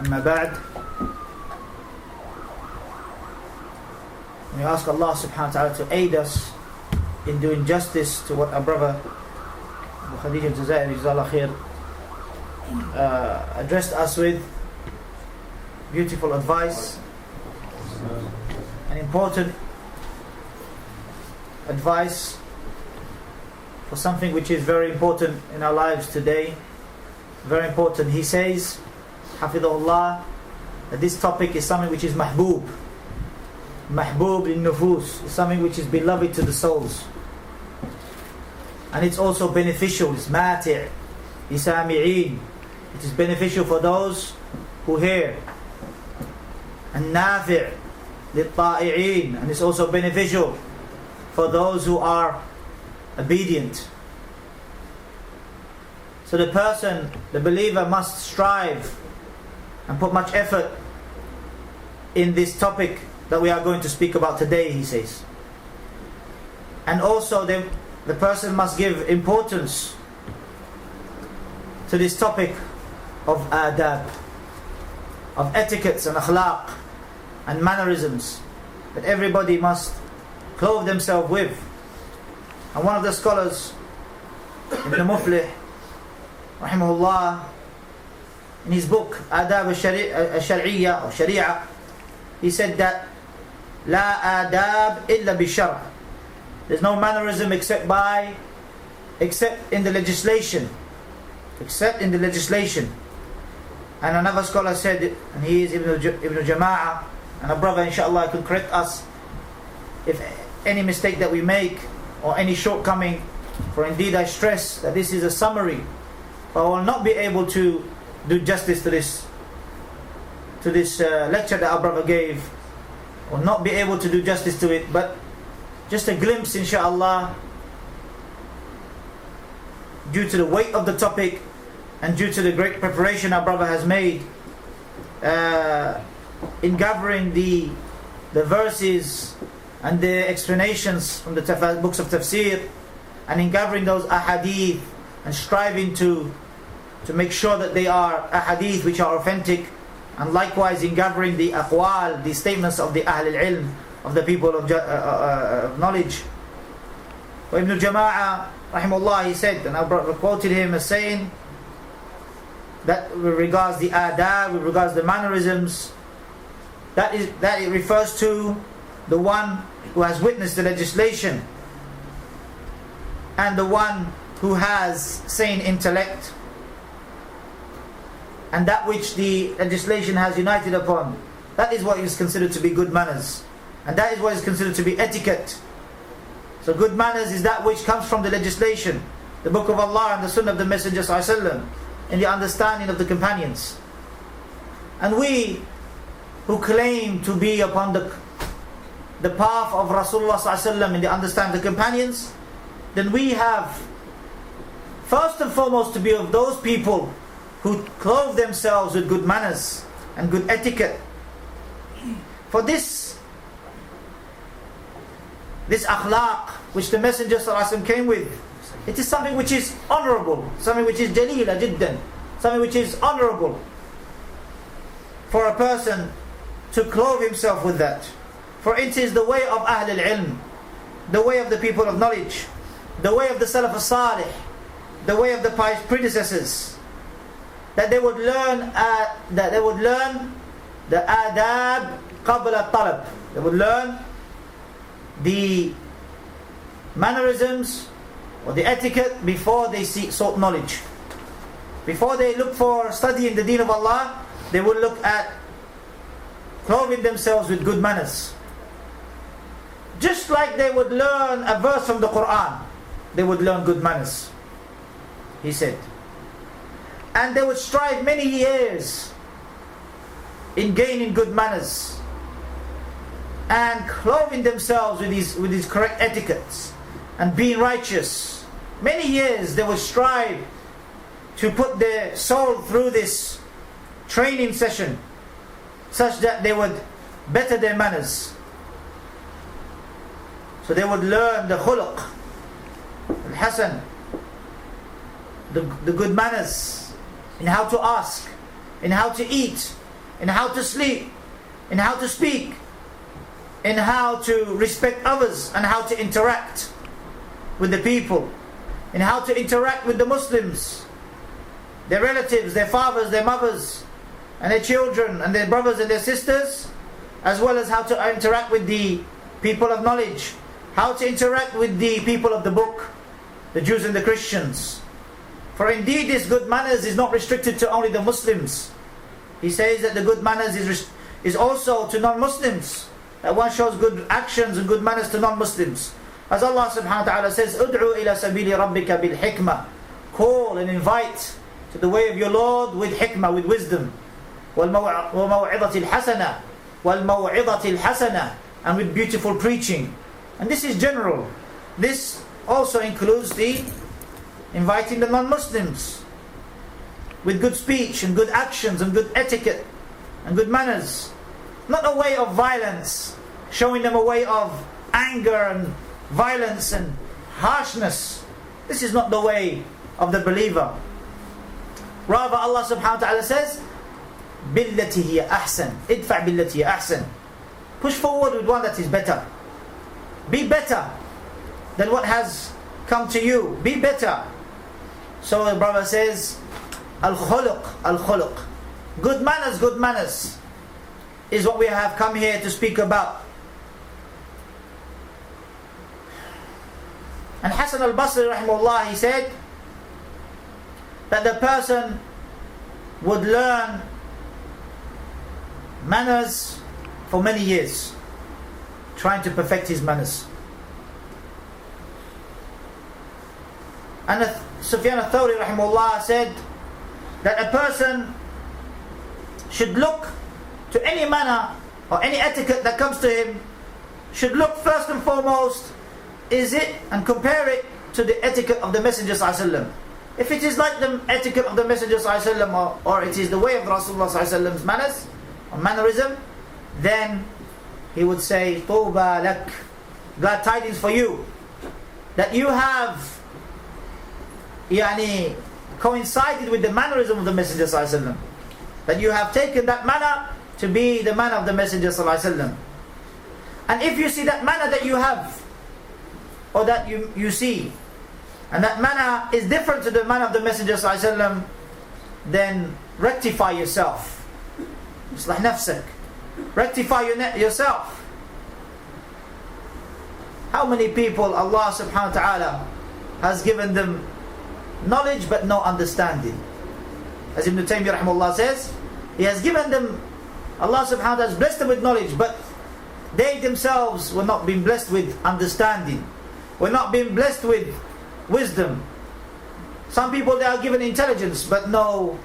أما بعد. We ask Allah subhanahu wa ta'ala to aid us in doing justice to what our brother Khadija Jazairi Jazakallah Khair addressed us with. Beautiful advice, an important advice for something which is very important in our lives today. Very important. He says, Hafidhullah, that this topic is something which is mahboob in nufus, is something which is beloved to the souls, and it's also beneficial. It's mati' lisami'in. It is beneficial for those who hear, and nafi' lit-ta'i'in, and it's also beneficial for those who are obedient. So the person, the believer, must strive and put much effort in this topic that we are going to speak about today, he says. And also the person must give importance to this topic of adab, of etiquettes and akhlaq and mannerisms that everybody must clothe themselves with. And one of the scholars, Ibn Muflih rahimahullah, in his book Adab al-Shari'ah or Sharia, he said that La adab illa bi-shar'. There's no mannerism except in the legislation. Except in the legislation. And another scholar said, and he is Ibn Jama'ah, and a brother inshallah can correct us if any mistake that we make or any shortcoming, for indeed I stress that this is a summary, but I will not be able to do justice to this lecture that our brother gave, or not be able to do justice to it, but just a glimpse inshallah, due to the weight of the topic and due to the great preparation our brother has made in gathering the verses and the explanations from the books of tafsir, and in gathering those ahadith and striving to make sure that they are ahadith which are authentic, and likewise in gathering the aqwal, the statements of the Ahl al-Ilm, of the people of knowledge. Ibn Jama'ah rahimahullah, he said, and I quoted him as saying that with regards the adab, with regards the mannerisms, that it refers to the one who has witnessed the legislation and the one who has sane intellect, and that which the legislation has united upon. That is what is considered to be good manners, and that is what is considered to be etiquette. So good manners is that which comes from the legislation, the book of Allah and the sunnah of the Messenger ﷺ, in the understanding of the companions. And we who claim to be upon the path of Rasulullah ﷺ in the understanding of the companions, then we have first and foremost to be of those people who clothe themselves with good manners and good etiquette. For this akhlaq which the Messenger ﷺ came with, it is something which is honorable, something which is jalila jiddan, something which is honorable for a person to clothe himself with that. For it is the way of Ahl al-Ilm, the way of the people of knowledge, the way of the Salaf al-Saalih, the way of the pious predecessors, that they would learn the adab qabla talab. They would learn the mannerisms or the etiquette before they sought knowledge. Before they look for studying the deen of Allah, they would look at clothing themselves with good manners. Just like they would learn a verse from the Quran, they would learn good manners, he said. And they would strive many years in gaining good manners and clothing themselves with these correct etiquettes and being righteous. Many years they would strive to put their soul through this training session such that they would better their manners. So they would learn the khuluq, al-hasan, the good manners, in how to ask, in how to eat, in how to sleep, in how to speak, in how to respect others, and how to interact with the people, in how to interact with the Muslims, their relatives, their fathers, their mothers, and their children, and their brothers and their sisters, as well as how to interact with the people of knowledge, how to interact with the people of the book, the Jews and the Christians. For indeed this good manners is not restricted to only the Muslims. He says that the good manners is also to non-Muslims, that one shows good actions and good manners to non-Muslims. As Allah subhanahu wa ta'ala says, "Ud'u ila sabili rabbika bil hikmah." Call and invite to the way of your Lord with hikmah, with wisdom. وَالْمَوْعِظَةِ الْحَسَنَةِ وَالْمَوْعِظَةِ الْحَسَنَةِ, and with beautiful preaching. And this is general. This also includes the inviting the non-Muslims with good speech and good actions and good etiquette and good manners. Not a way of violence, showing them a way of anger and violence and harshness. This is not the way of the believer. Rather, Allah subhanahu wa ta'ala says, بِالَّتِي هِيَ أَحْسَنُ إِدْفَعْ بِالَّتِي هِيَ أَحْسَنُ. Push forward with one that is better. Be better than what has come to you. Be better. So the brother says, al-khuluq, al-khuluq. Good manners is what we have come here to speak about. And Hasan al-Basri rahimahullah, he said that the person would learn manners for many years, trying to perfect his manners. And Sufyan al-Thawri rahimahullah said that a person should look to any manner or any etiquette that comes to him, should look first and foremost, is it, and compare it to the etiquette of the Messenger sallallahu alaihi wasallam. If it is like the etiquette of the Messenger sallallahu alaihi wasallam, or it is the way of Rasulullah sallallahu alaihi wasallam's manners or mannerism, then he would say, Tuba lak, glad tidings for you, that you have coincided with the mannerism of the Messenger sallallahu alaihi wasallam, that you have taken that manner to be the manner of the Messenger sallallahu alaihi wasallam. And if you see that manner that you have, or that you see, and that manner is different to the manner of the Messenger sallallahu alaihi wasallam, then rectify yourself. Islah nafsak. Rectify yourself. How many people Allah subhanahu wa ta'ala has given them knowledge but no understanding? As Ibn Uthaimeen rahimahullah says, He has given them, Allah subhanahu wa ta'ala has blessed them with knowledge, but they themselves were not being blessed with understanding, were not being blessed with wisdom. Some people, they are given intelligence but no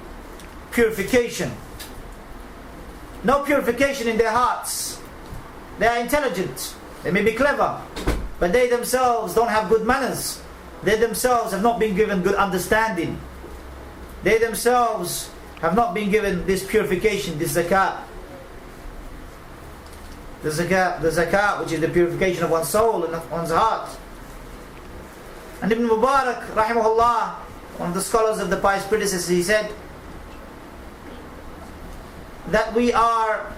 purification. No purification in their hearts. They are intelligent, they may be clever, but they themselves don't have good manners. They themselves have not been given good understanding. They themselves have not been given this purification, this zakat. The zakat, which is the purification of one's soul and of one's heart. And Ibn Mubarak, rahimahullah, one of the scholars of the pious predecessors, he said that we are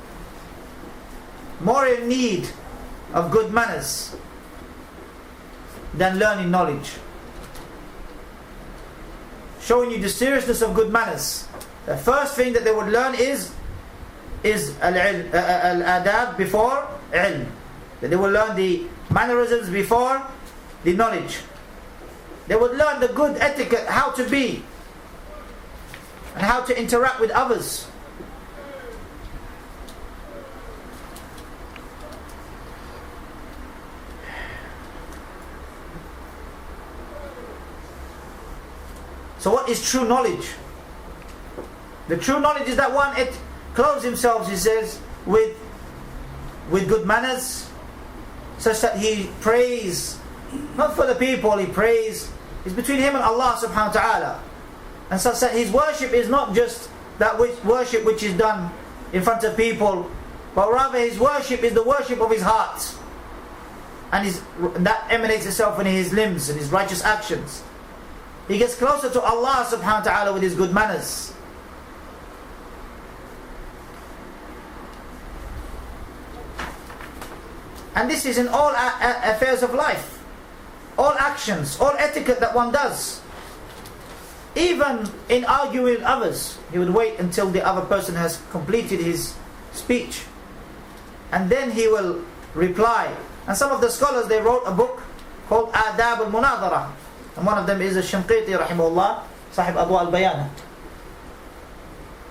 more in need of good manners than learning knowledge. Showing you the seriousness of good manners. The first thing that they would learn is al-adab before ilm. That they will learn the mannerisms before the knowledge. They would learn the good etiquette, how to be and how to interact with others. So what is true knowledge? The true knowledge is that one, it clothes himself, he says, with good manners, such that he prays not for the people, he prays, it's between him and Allah subhanahu wa ta'ala, and such that his worship is not just that worship which is done in front of people, but rather his worship is the worship of his heart, and that emanates itself in his limbs and his righteous actions. He gets closer to Allah subhanahu wa ta'ala with his good manners. And this is in all affairs of life, all actions, all etiquette that one does. Even in arguing with others, he would wait until the other person has completed his speech, and then he will reply. And some of the scholars, they wrote a book called Adab al-Munadara, and one of them is al-Shinqiti rahimahullah, Sahib Adwa al-Bayan.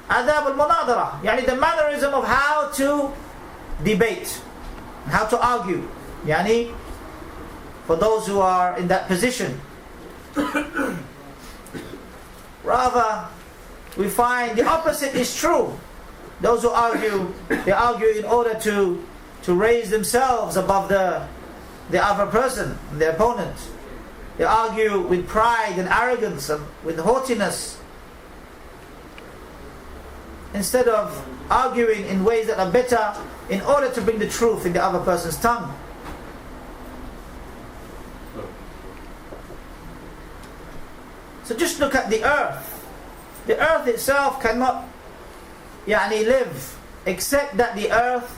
Adab al-Munadara, yani the mannerism of how to debate, how to argue, yani for those who are in that position. Rather, we find the opposite is true. Those who argue, they argue in order to raise themselves above the other person, the opponent. They argue with pride and arrogance and with haughtiness, instead of arguing in ways that are better in order to bring the truth in the other person's tongue. So just look at the earth. The earth itself cannot live except that the earth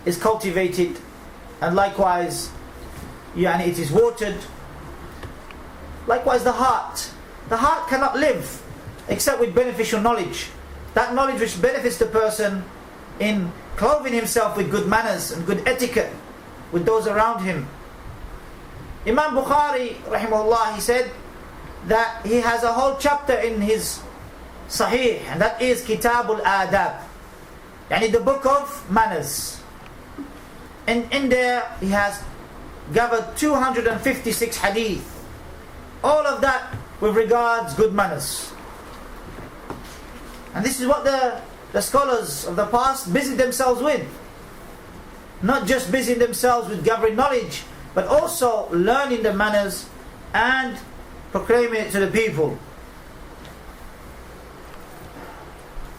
is cultivated, and likewise it is watered. Likewise the heart cannot live except with beneficial knowledge, that knowledge which benefits the person in clothing himself with good manners and good etiquette with those around him. Imam Bukhari rahimahullah, he said that he has a whole chapter in his Sahih, and that is Kitab al-Adab, the book of manners. And in there he has gathered 256 hadith, all of that with regards good manners. And this is what the scholars of the past busied themselves with. Not just busying themselves with gathering knowledge, but also learning the manners and proclaiming it to the people.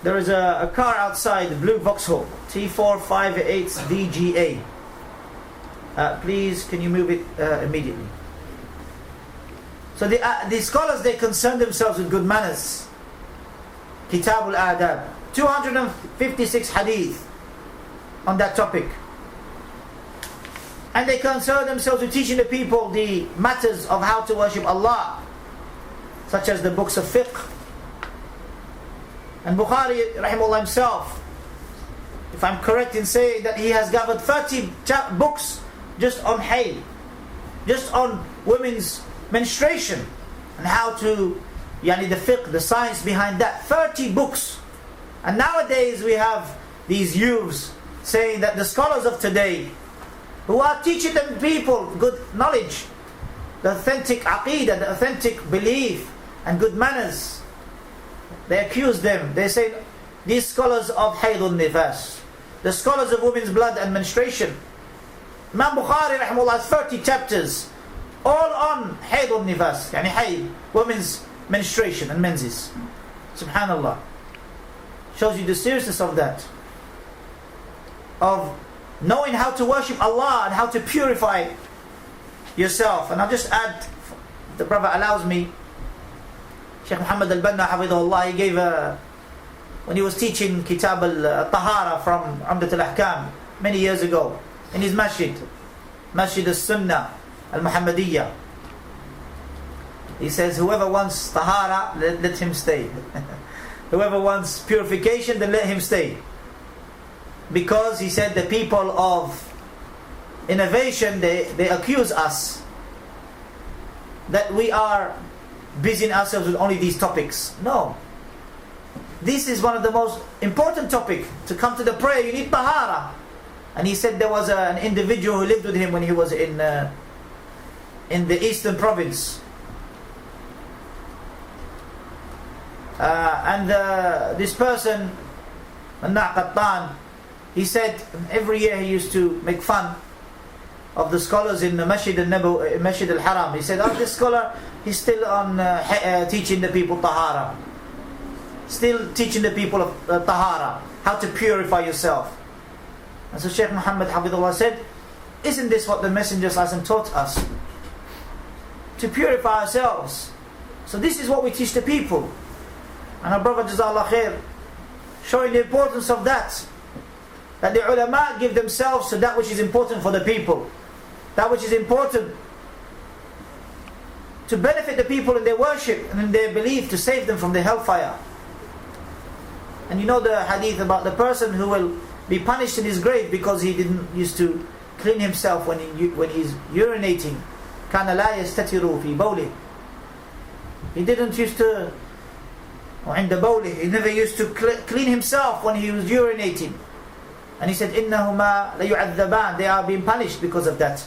There is a car outside, the blue Vauxhall, T458DGA. Please, can you move it immediately? So the scholars, they concern themselves with good manners. Kitab al-Adab, 256 hadith on that topic. And they concern themselves with teaching the people the matters of how to worship Allah, such as the books of fiqh. And Bukhari rahimahullah himself, if I'm correct in saying that he has gathered 30 books just on hayd, just on women's menstruation, and how to the fiqh, the science behind that. 30 books. And nowadays we have these youths saying that the scholars of today, who are teaching them people good knowledge, the authentic aqeedah, the authentic belief and good manners, they accuse them. They say these scholars of haydun nifas, the scholars of women's blood and menstruation. Imam Bukhari rahimahullah has 30 chapters all on haydun nifas, hayd, women's menstruation and menses. Subhanallah. Shows you the seriousness of that, of knowing how to worship Allah and how to purify yourself. And I'll just add, if the brother allows me, Shaykh Muhammad al-Banna hafidhahullah, he gave when he was teaching Kitab al-Tahara from Umdat al-Ahkam many years ago in his Masjid al-Sunnah al-Muhammadiyya, he says, whoever wants Tahara, let him stay. Whoever wants purification, then let him stay. Because he said the people of innovation, they accuse us that we are busying ourselves with only these topics. No. This is one of the most important topics. To come to the prayer, you need tahara. And he said there was an individual who lived with him when he was in the eastern province. This person, Qattan, he said every year he used to make fun of the scholars in the Masjid al-Haram. He said, this scholar, he's still on teaching the people tahara. Still teaching the people of tahara, how to purify yourself. And so Shaykh Muhammad hafidhullah said, isn't this what the Messenger taught us? To purify ourselves. So this is what we teach the people. And our brother Jazakallah khair, showing the importance of that. that the ulama give themselves to that which is important for the people, that which is important to benefit the people in their worship and in their belief, to save them from the hellfire. And you know the hadith about the person who will be punished in his grave because he didn't used to clean himself when he's urinating. كَانَ لَا يَسْتَتِرُ فِي بَوْلِهِ. He didn't used to, or عند بوله, he never used to clean himself when he was urinating. And he said, إِنَّهُمَا لَيُعَذَّبَانِ. They are being punished because of that.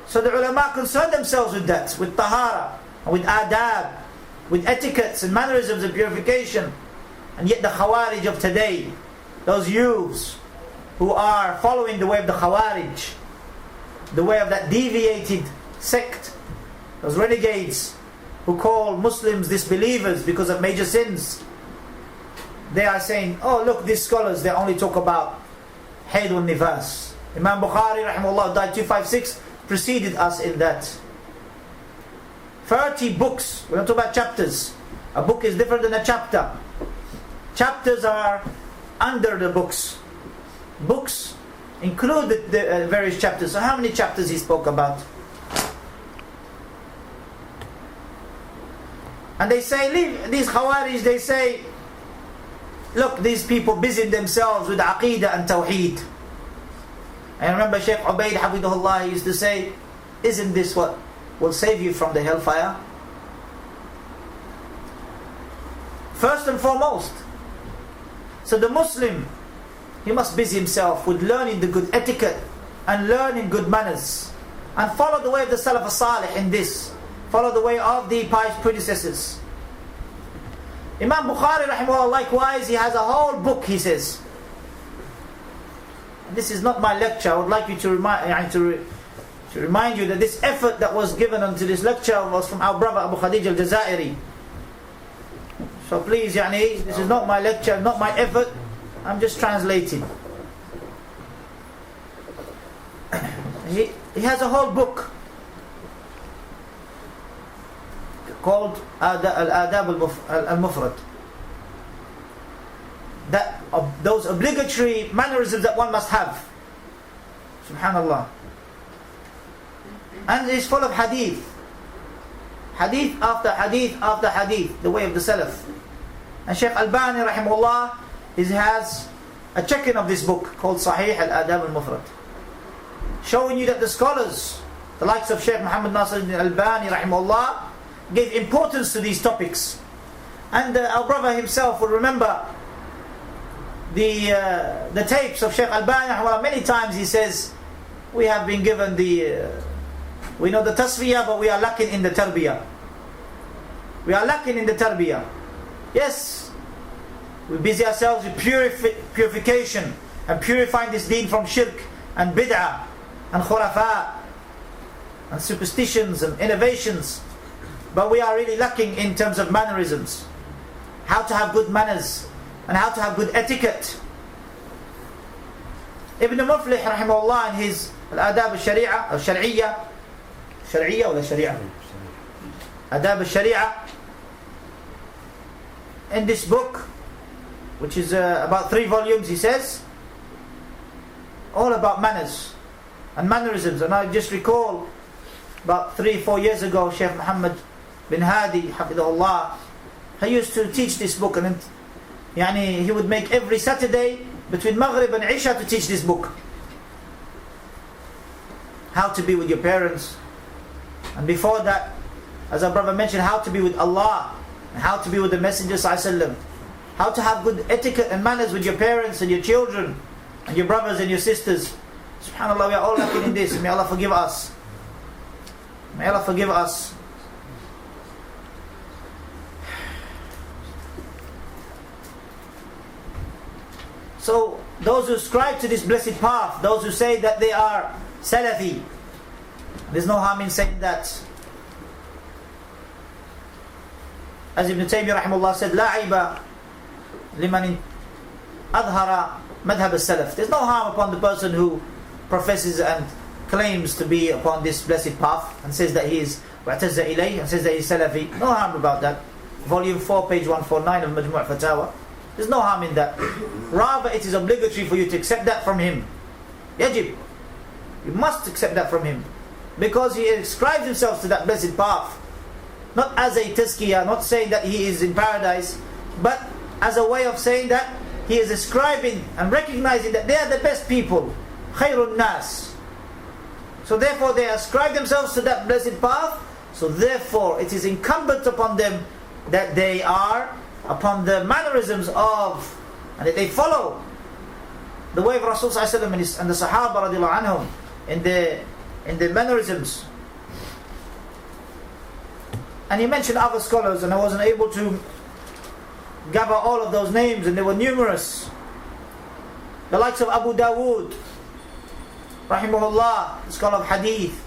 So the ulama concern themselves with that, with tahara, with adab, with etiquettes and mannerisms of purification. And yet the Khawarij of today, those youths who are following the way of the Khawarij, the way of that deviated sect, those renegades who call Muslims disbelievers because of major sins, they are saying, oh look, these scholars, they only talk about Hayd wal Nifas. Imam Bukhari rahimahullah died 256, preceded us in that. 30 books, we're not talking about chapters. A book is different than a chapter. Chapters are under the books. Books include the various chapters. So how many chapters he spoke about? And they say, leave these Khawarij, they say, look, these people busy themselves with Aqidah and Tawheed. And I remember Shaykh Ubaid Hafidhullah used to say, isn't this what will save you from the hellfire? First and foremost. So the Muslim, he must busy himself with learning the good etiquette and learning good manners, and follow the way of the Salaf al-Saalih in this. Follow the way of the pious predecessors. Imam Bukhari rahimahullah, likewise, he has a whole book, he says. This is not my lecture. I would like you to remind you that this effort that was given onto this lecture was from our brother Abu Khadij al-Jazairi. So please, this is not my lecture, not my effort. I'm just translating. He has a whole book called Al-Adab al-Mufrad. That of those obligatory mannerisms that one must have. Subhanallah. And it's full of hadith. Hadith after hadith after hadith, the way of the Salaf. And Shaykh Albani rahimahullah, he has a check-in of this book called Sahih al-Adab al-Mufrad, showing you that the scholars, the likes of Shaykh Muhammad Nasiruddin Albani rahimahullah, gave importance to these topics. And our brother himself will remember the tapes of Shaykh Albani rahimahullah. Many times he says, we have been given we know the tasfiyah, but we are lacking in the tarbiyah. We are lacking in the tarbiyah. Yes, we busy ourselves with purification and purifying this deen from shirk and bid'ah and khurafat and superstitions and innovations. But we are really lacking in terms of mannerisms. How to have good manners and how to have good etiquette. Ibn Muflih rahimahullah in his Al-Adab al-Shari'ah al-Shar'iyah, Shar'iyah or Shari'ah? Adab al-Shari'ah, in this book, which is about 3 volumes, he says, all about manners and mannerisms. And I just recall about 3-4 years ago, Shaykh Muhammad bin Hadi Hafidhullah, he used to teach this book, and he would make every Saturday between Maghrib and Isha to teach this book. How to be with your parents, and before that, as our brother mentioned, how to be with Allah, and how to be with the Messenger ﷺ, how to have good etiquette and manners with your parents and your children and your brothers and your sisters. SubhanAllah, we are all lacking in this. May Allah forgive us. May Allah forgive us. So those who ascribe to this blessed path, those who say that they are Salafi, there's no harm in saying that. As Ibn Uthaimeen rahimahullah said, لا عيب لمن أظهر مذهب السلف. There's no harm upon the person who professes and claims to be upon this blessed path and says that he is واعتز إليه and says that he is Salafi. No harm about that. Volume 4, page 149 of Majmu' Fatawa. There's no harm in that. Rather, it is obligatory for you to accept that from him. Yajib. You must accept that from him. Because he ascribes himself to that blessed path. Not as a tazkiyah, not saying that he is in paradise, but as a way of saying that he is ascribing and recognizing that they are the best people. Khairun nas. So therefore they ascribe themselves to that blessed path. So therefore it is incumbent upon them that they are upon the mannerisms of, and that they follow the way of Rasulullah and the Sahaba radiallahu anhum in the mannerisms. And he mentioned other scholars, and I wasn't able to gather all of those names, and they were numerous. The likes of Abu Dawood, rahimahullah, scholar of hadith.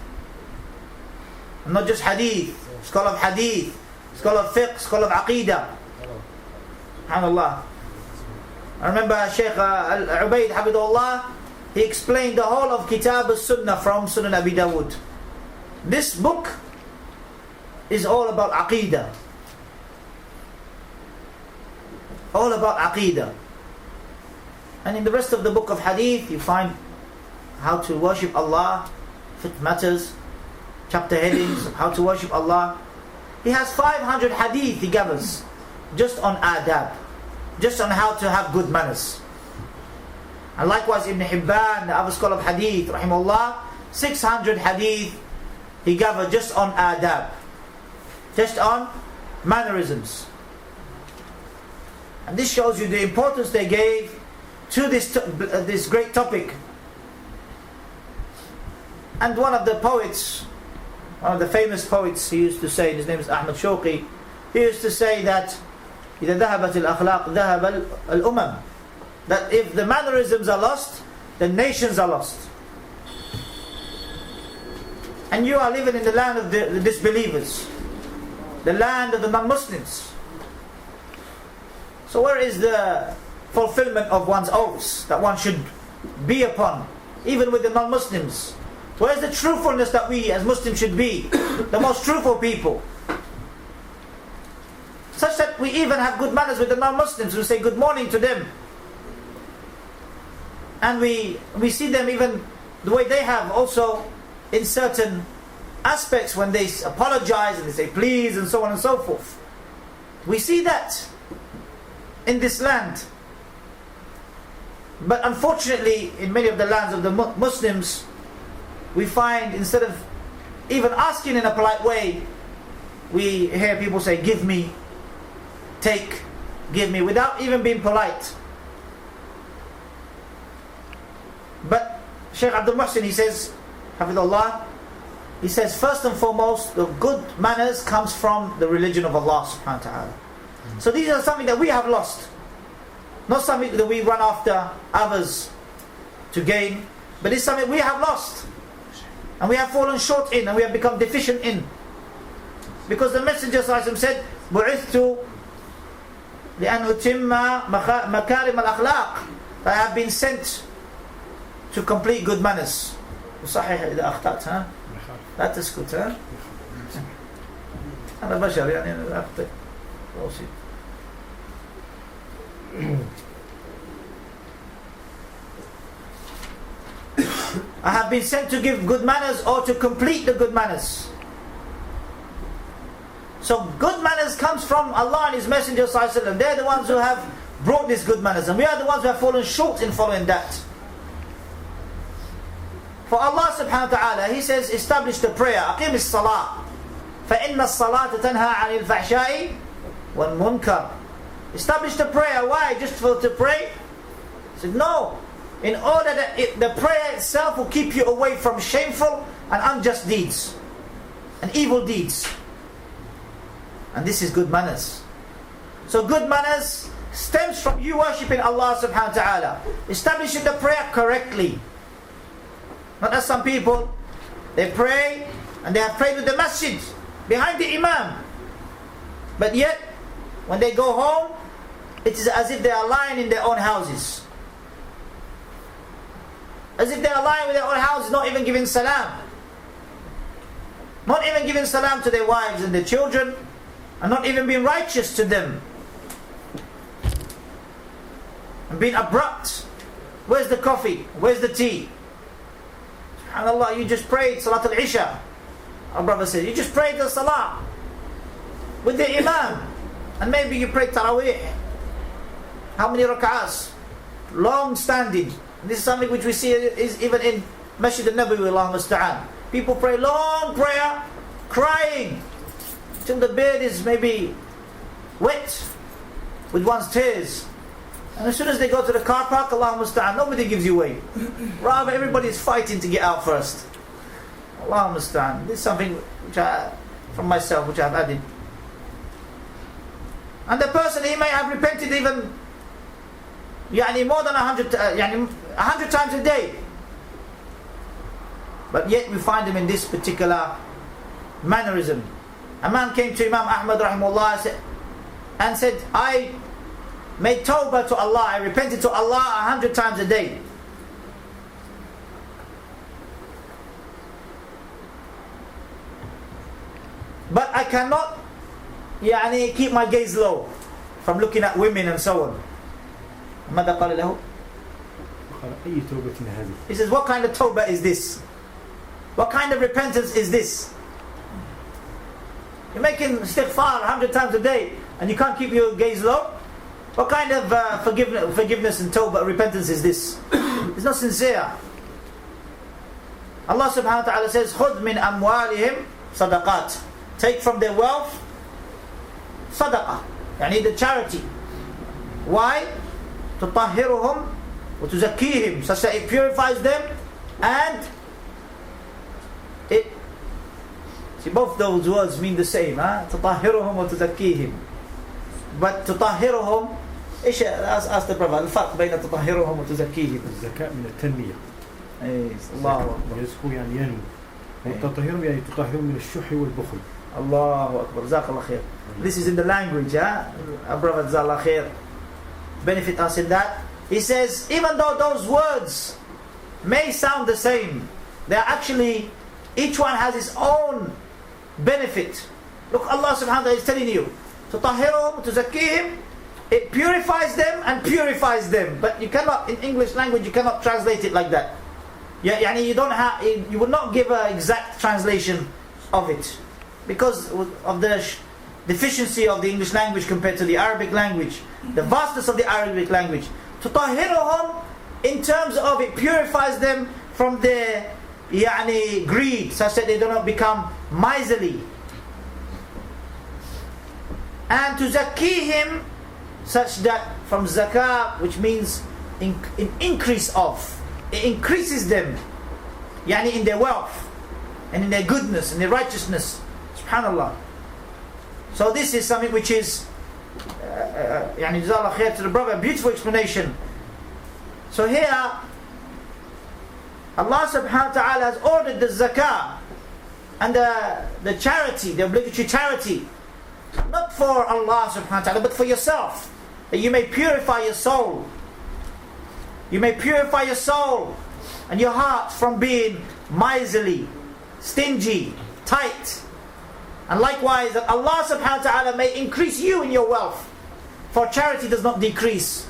And not just hadith, scholar of hadith, scholar of fiqh, scholar of aqidah. SubhanAllah. I remember Shaikh al-Ubaid, Habibullah, he explained the whole of Kitab al-Sunnah from Sunan Abi Dawood. This book is all about aqidah. All about aqidah. And in the rest of the book of hadith, you find how to worship Allah, fit matters, chapter headings, how to worship Allah. He has 500 hadith he gathers just on adab, just on how to have good manners. And likewise Ibn Hibban, the other scholar of hadith, rahimahullah, 600 hadith he gathered just on adab, just on mannerisms. And this shows you the importance they gave to this great topic. And one of the poets, one of the famous poets, he used to say, his name is Ahmad Shawqi, he used to say that إذا ذهبت الأخلاق ذهب الأمم, that if the mannerisms are lost, the nations are lost. And you are living in the land of the disbelievers, the land of the non-Muslims. So where is the fulfillment of one's oaths that one should be upon, even with the non-Muslims? Where is the truthfulness that we as Muslims should be, the most truthful people? Such that we even have good manners with the non-Muslims. We say good morning to them. And we see them even the way they have also in certain aspects when they apologize and they say please and so on and so forth. We see that in this land. But unfortunately, in many of the lands of the Muslims, we find instead of even asking in a polite way, we hear people say, give me, take, give me, without even being polite. But Shaykh Abdul Muhsin, he says, Hafidullah, he says, first and foremost, the good manners comes from the religion of Allah subhanahu wa ta'ala. So these are something that we have lost. Not something that we run after others to gain, but it's something we have lost. And we have fallen short in, and we have become deficient in. Because the Messenger said, بُعِثْتُ لأن أتم مكارم الأخلاق. I have been sent to complete good manners. صحيح إذا أخطأت ها لا تسكت ها أنا بشر يعني أنا أخطئ. I have been sent to give good manners or to complete the good manners. So good manners comes from Allah and His Messenger ﷺ. They're the ones who have brought these good manners, and we are the ones who have fallen short in following that. For Allah subhanahu wa ta'ala, He says, establish the prayer, أقيم الصلاة فإن الصلاة تنهى عن الفحشاء والمنكر. Establish the prayer. Why? Just to pray? He said, no. In order that the prayer itself will keep you away from shameful and unjust deeds and evil deeds. And this is good manners. So good manners stems from you worshipping Allah subhanahu wa ta'ala, establishing the prayer correctly. Not as some people, they pray and they have prayed with the masjid behind the imam, but yet when they go home, it is as if they are lying in their own houses. As if they are lying with their own houses, not even giving salam. Not even giving salam to their wives and their children, and not even being righteous to them. and being abrupt. Where's the coffee? Where's the tea? SubhanAllah, you just prayed Salat al-Isha. Our brother said, you just prayed the Salah with the Imam. And maybe you prayed Taraweeh. How many rak'ahs? Long standing. And this is something which we see is even in Masjid al-Nabawi, Allahumma musta'an. People pray long prayer, crying, till the beard is maybe wet with one's tears. And as soon as they go to the car park, Allahumma musta'an, nobody gives you way. Rather, everybody is fighting to get out first. Allahumma musta'an. This is something which from myself, which I've added. And the person, he may have repented even more than 100 times a day. But yet we find him in this particular mannerism. A man came to Imam Ahmad rahimahullah and said, I made tawbah to Allah, I repented to Allah 100 times a day. But I cannot keep my gaze low from looking at women and so on. ماذا قال له? He says, what kind of tawbah is this? What kind of repentance is this? You're making istighfar 100 times a day and you can't keep your gaze low? What kind of forgiveness and tawbah, repentance is this? It's not sincere. Allah subhanahu wa ta'ala says, خُذْ مِنْ أَمْوَالِهِمْ صَدَقَاتٍ. Take from their wealth sadaqah, the charity. Why? تُطَهِّرُهُمْ وَتُزَكِّيهِمْ, such that it purifies them and it... See, both those words mean the same. تُطَهِّرُهُمْ وَتُزَكِّيهِمْ. But تُطَهِّرُهُمْ, ask the Prophet, الفرق بين تطهرهم وتزكيهم. الزكاة من التنمية. الله أكبر. يزكو ينمو. وتطهرهم تطهرهم من الشح والبخل. الله أكبر. جزاك الله خير. This is in the language, Our brother جزاك الله خير benefit us in that. He says, even though those words may sound the same, they are actually, each one has its own benefit. Look, Allah subhanahu wa ta'ala is telling you, تطهرهم وتزكيهم, it purifies them and purifies them. But you cannot, in English language, you cannot translate it like that. You don't have, you would not give an exact translation of it because of the deficiency of the English language compared to the Arabic language, the vastness of the Arabic language. تطهرهم, in terms of it purifies them from their greed, such that they do not become miserly. And to zakihim, such that from zakah, which means in increase of, it increases them in their wealth and in their goodness and their righteousness. Subhanallah. So this is something which is jazakallah khair to the brother, a beautiful explanation. So here Allah subhanahu wa ta'ala has ordered the zakah and the charity, the obligatory charity, not for Allah subhanahu wa ta'ala, but for yourself, that you may purify your soul. You may purify your soul and your heart from being miserly, stingy, tight. And likewise, that Allah subhanahu wa ta'ala may increase you in your wealth. For charity does not decrease.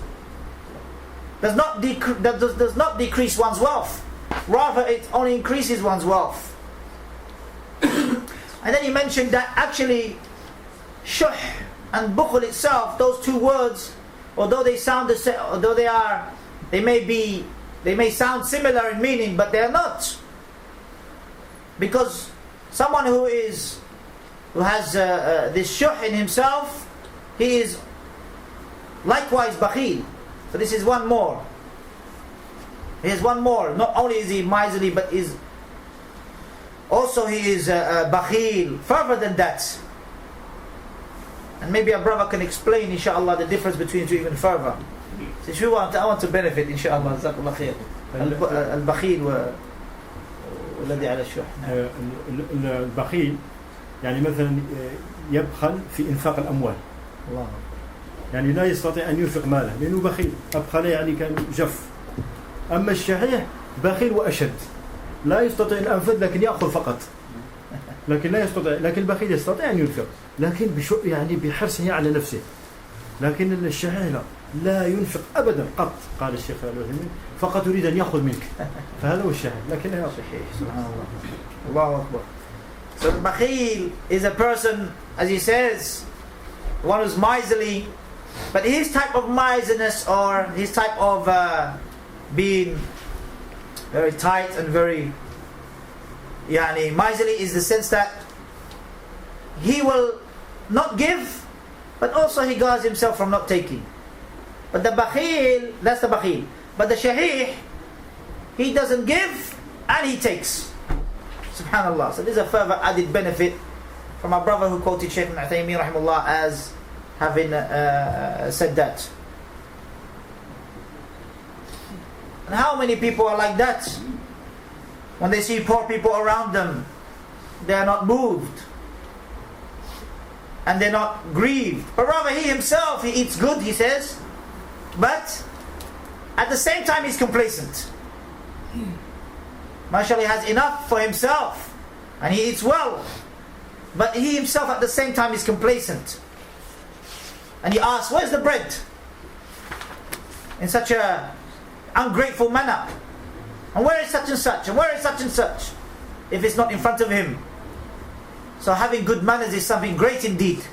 Does not decrease one's wealth. Rather, it only increases one's wealth. And then he mentioned that actually, shuh and bukhul itself, those two words, although they sound the same, although they may sound similar in meaning, but they are not. Because someone who has this shuh in himself, he is likewise bakhil. So this is one more. He has one more. Not only is he miserly, but he is bakhil. Further than that. And maybe a brother can explain, inshallah, the difference between the two even further. So if you want, I want to benefit, inshallah. Jazakallah khair. Al-bakhil والذي على الشح. البخيل مثلا يبخل في إنفاق الأموال. الله. لا يستطيع أن ينفق ماله لأنه بخيل. أبخل كان جف. أما الشحيح بخيل وأشد. لا يستطيع أن ينفق لكن يأخذ فقط. لكن لا يستطيع، لكن البخيل يستطيع أن ينفق، لكن بحرصه على نفسه. لكن الشحيح لا، لا ينفق أبدا قط قال الشيخ العثيمين فقط يريد أن يأخذ منك فهذا هو الشاهد لكن لا صحيح سبحان الله Allahu Akbar. So the bakhil is a person, as he says, one who's miserly, but his type of miserliness or his type of being very tight and very miserly is the sense that he will not give, but also he guards himself from not taking. But the bakhil, that's the bakhil. But the shahih, he doesn't give and he takes. Subhanallah. So this is a further added benefit from our brother who quoted Shaikh Uthaimeen rahimahullah as having said that. And how many people are like that? When they see poor people around them, they are not moved and they're not grieved, but rather he himself, he eats good, he says, but at the same time he's complacent. MashaAllah, he has enough for himself and he eats well, but he himself at the same time is complacent. And he asks, where's the bread? In such a ungrateful manner. And where is such and such? And where is such and such? If it's not in front of him. So having good manners is something great indeed.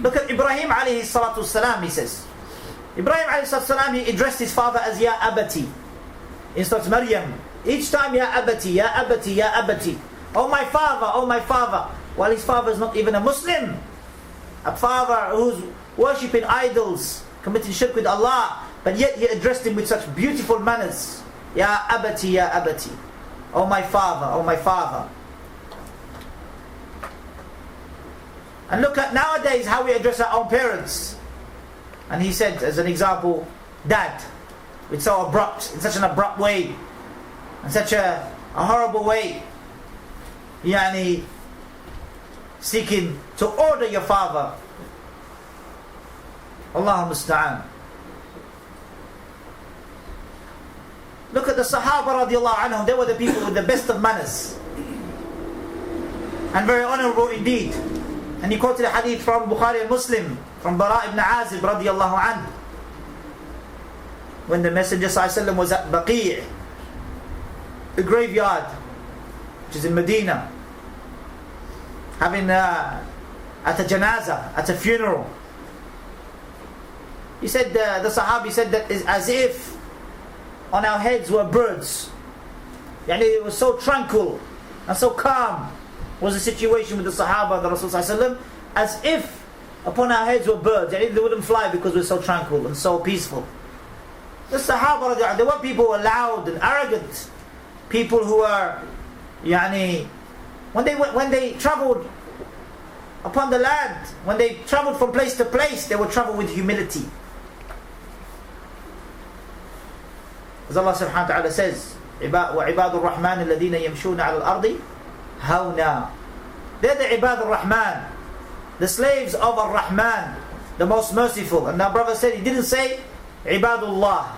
Look at Ibrahim alayhi salatu salam, he says. Ibrahim alayhi salatu salam, he addressed his father as Ya Abati. In Surah Maryam, each time Ya Abati, Ya Abati, Ya Abati. Oh my father, oh my father. While his father is not even a Muslim. A father who's worshipping idols, committing shirk with Allah, but yet he addressed him with such beautiful manners. Ya Abati, Ya Abati. Oh my father, oh my father. And look at nowadays how we address our own parents. And he said, as an example, Dad. It's so abrupt, in such an abrupt way, in such a horrible way. Seeking to order your father. Allahumma musta'an. Look at the Sahaba radiallahu anhum. They were the people with the best of manners. And very honorable indeed. And he quoted a hadith from Bukhari and Muslim, from Bara ibn Azib radiallahu anhu. When the Messenger ﷺ was at Baqi', the graveyard, which is in Medina, having at a janazah, at a funeral. He said, the Sahabi said that is as if on our heads were birds. It was so tranquil and so calm was the situation with the Sahaba, the Rasul ﷺ, as if upon our heads were birds. They wouldn't fly because we're so tranquil and so peaceful. The Sahaba, there were people who were loud and arrogant. People who were, when they traveled upon the land, when they traveled from place to place, they would travel with humility. As Allah subhanahu wa ta'ala says, وَعِبَادُ الرَّحْمَنِ الَّذِينَ يَمْشُونَ عَلَى الْأَرْضِ هَوْنًا. They're the Ibad al-Rahman, the slaves of al-Rahman, the most merciful. And our brother said, he didn't say Ibadullah.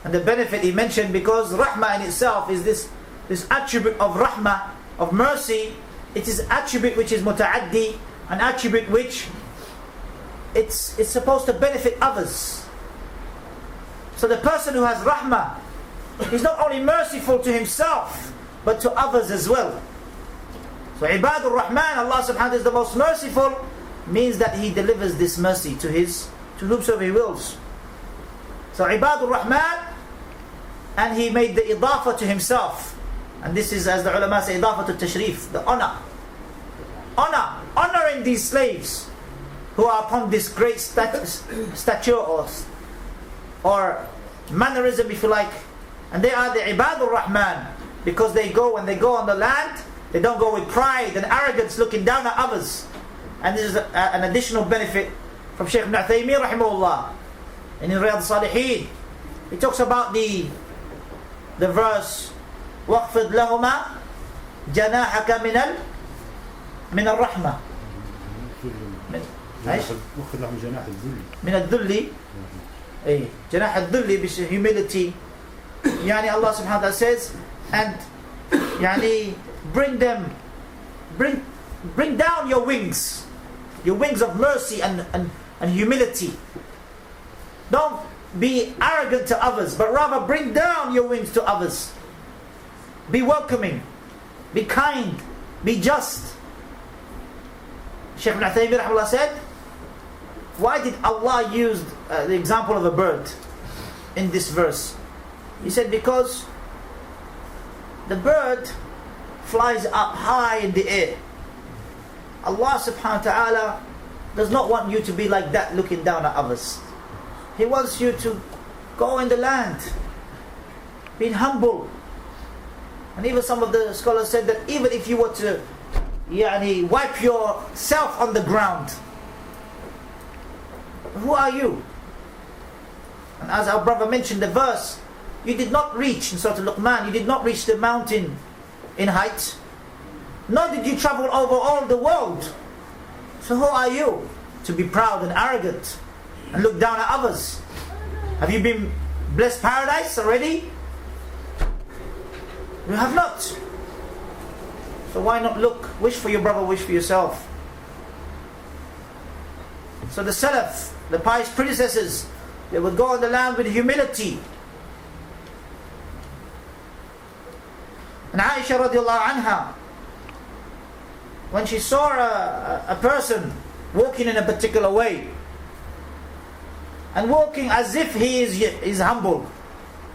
And the benefit he mentioned, because Rahmah in itself is this attribute of Rahmah, of mercy. It is an attribute which is muta'addi, an attribute which it's supposed to benefit others. So the person who has Rahmah is not only merciful to himself, but to others as well. So Ibadur Rahman, Allah subhanahu wa ta'ala is the most merciful, means that He delivers this mercy to whomsoever He wills. So Ibadur Rahman, and He made the idafa to Himself. And this is, as the ulama say, idafa to tashrif, the honor. Honoring these slaves who are upon this great stature or mannerism, if you like. And they are the Ibadur Rahman, because when they go on the land, they don't go with pride and arrogance looking down at others. And this is an additional benefit from Shaykh ibn Uthaimeen rahimahullah. And in Riyadh Salihin, he talks about the verse وَاخْفِضْ لَهُمَا جَنَاحَكَ من الرحمة وَاخْفِضْ لَهُمْ جَنَاحَ الذُّلِّ من الذل جناح الذل is humility. Allah subhanahu wa ta'ala says, and bring down your wings of mercy and and humility. Don't be arrogant to others, but rather bring down your wings to others. Be welcoming, be kind, be just. Shaikh al-Utaybi said, why did Allah use the example of a bird in this verse? He said, because the bird flies up high in the air. Allah subhanahu wa ta'ala does not want you to be like that, looking down at others. He wants you to go in the land, being humble. And even some of the scholars said that even if you were to wipe yourself on the ground, who are you? And as our brother mentioned the verse, you did not reach, in Surah Al-Luqman, you did not reach the mountain in height, nor did you travel over all the world. So who are you to be proud and arrogant and look down at others? Have you been blessed paradise already? You have not. So why not look, wish for your brother, wish for yourself? So the Salaf, the pious predecessors, they would go on the land with humility. And Aisha radiallahu anha, when she saw a person walking in a particular way, and walking as if he is humble,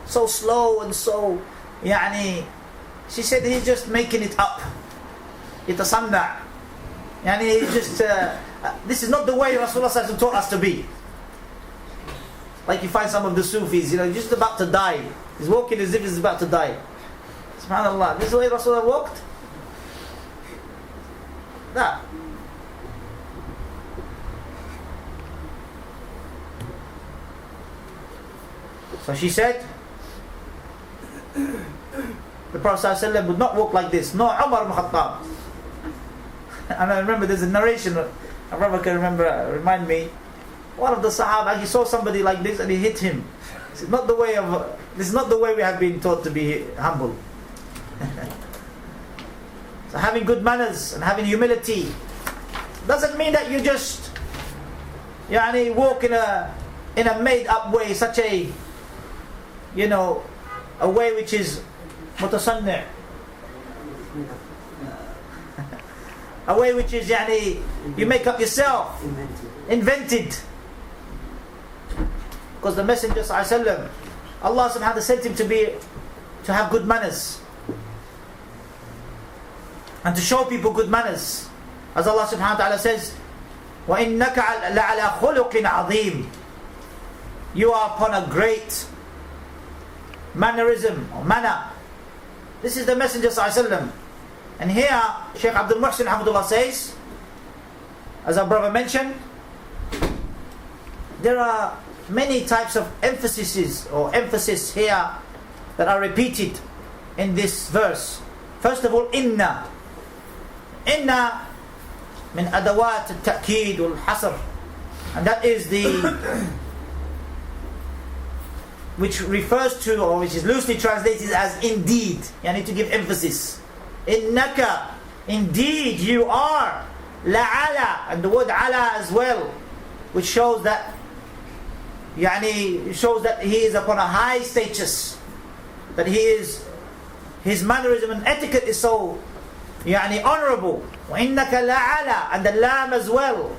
so slow and so, she said he's just making it up. Yatasanna. He's just, this is not the way Rasulullah taught us to be. Like you find some of the Sufis, just about to die. He's walking as if he's about to die. SubhanAllah, this is the way Rasulullah walked? That. So she said, the Prophet ﷺ would not walk like this. No, Umar ibn Khattab. And I remember there's a narration, a brother can remind me, one of the Sahaba, he saw somebody like this and he hit him. This is not the way we have been taught to be humble. So having good manners and having humility doesn't mean that you just walk in a made up way, such a way which is mutasanni', a way which is you make up yourself, invented. Because the Messenger ﷺ, Allah subhanahu wa ta'ala sent him to have good manners and to show people good manners. As Allah subhanahu wa ta'ala says, وَإِنَّكَ لَعَلَى خُلُقٍ عَظِيمٍ, you are upon a great mannerism or manner. This is the Messenger ﷺ. And here Shaykh Abdul Muhsin Hamdullah says, as our brother mentioned, there are many types of emphasis here that are repeated in this verse. First of all, inna min adawat al-ta'kid wal-hasr, and that is which refers to, or which is loosely translated as indeed. You need to give emphasis. Innaka, indeed you are, la'ala, and the word ala as well, which shows that he is upon a high status, that his mannerism and etiquette is so honorable. وَإِنَّكَ لَعَلَى, and the lam as well,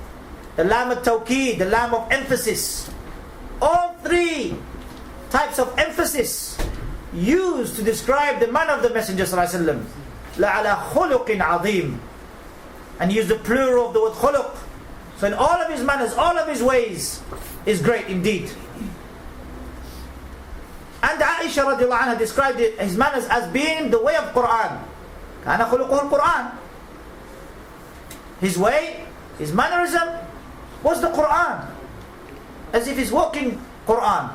the lam al-tawqid, the lam of emphasis. All three types of emphasis used to describe the manner of the Messenger ﷺ. لَعَلَى خُلُقٍ عَظِيمٍ, and use the plural of the word khuluq. So in all of his manners, all of his ways is great indeed. And Aisha radiallahu anha described his manners as being the way of Quran. كَانَ خُلُقُهُ الْقُرْآنِ, his way, his mannerism was the Quran, as if he's walking Quran.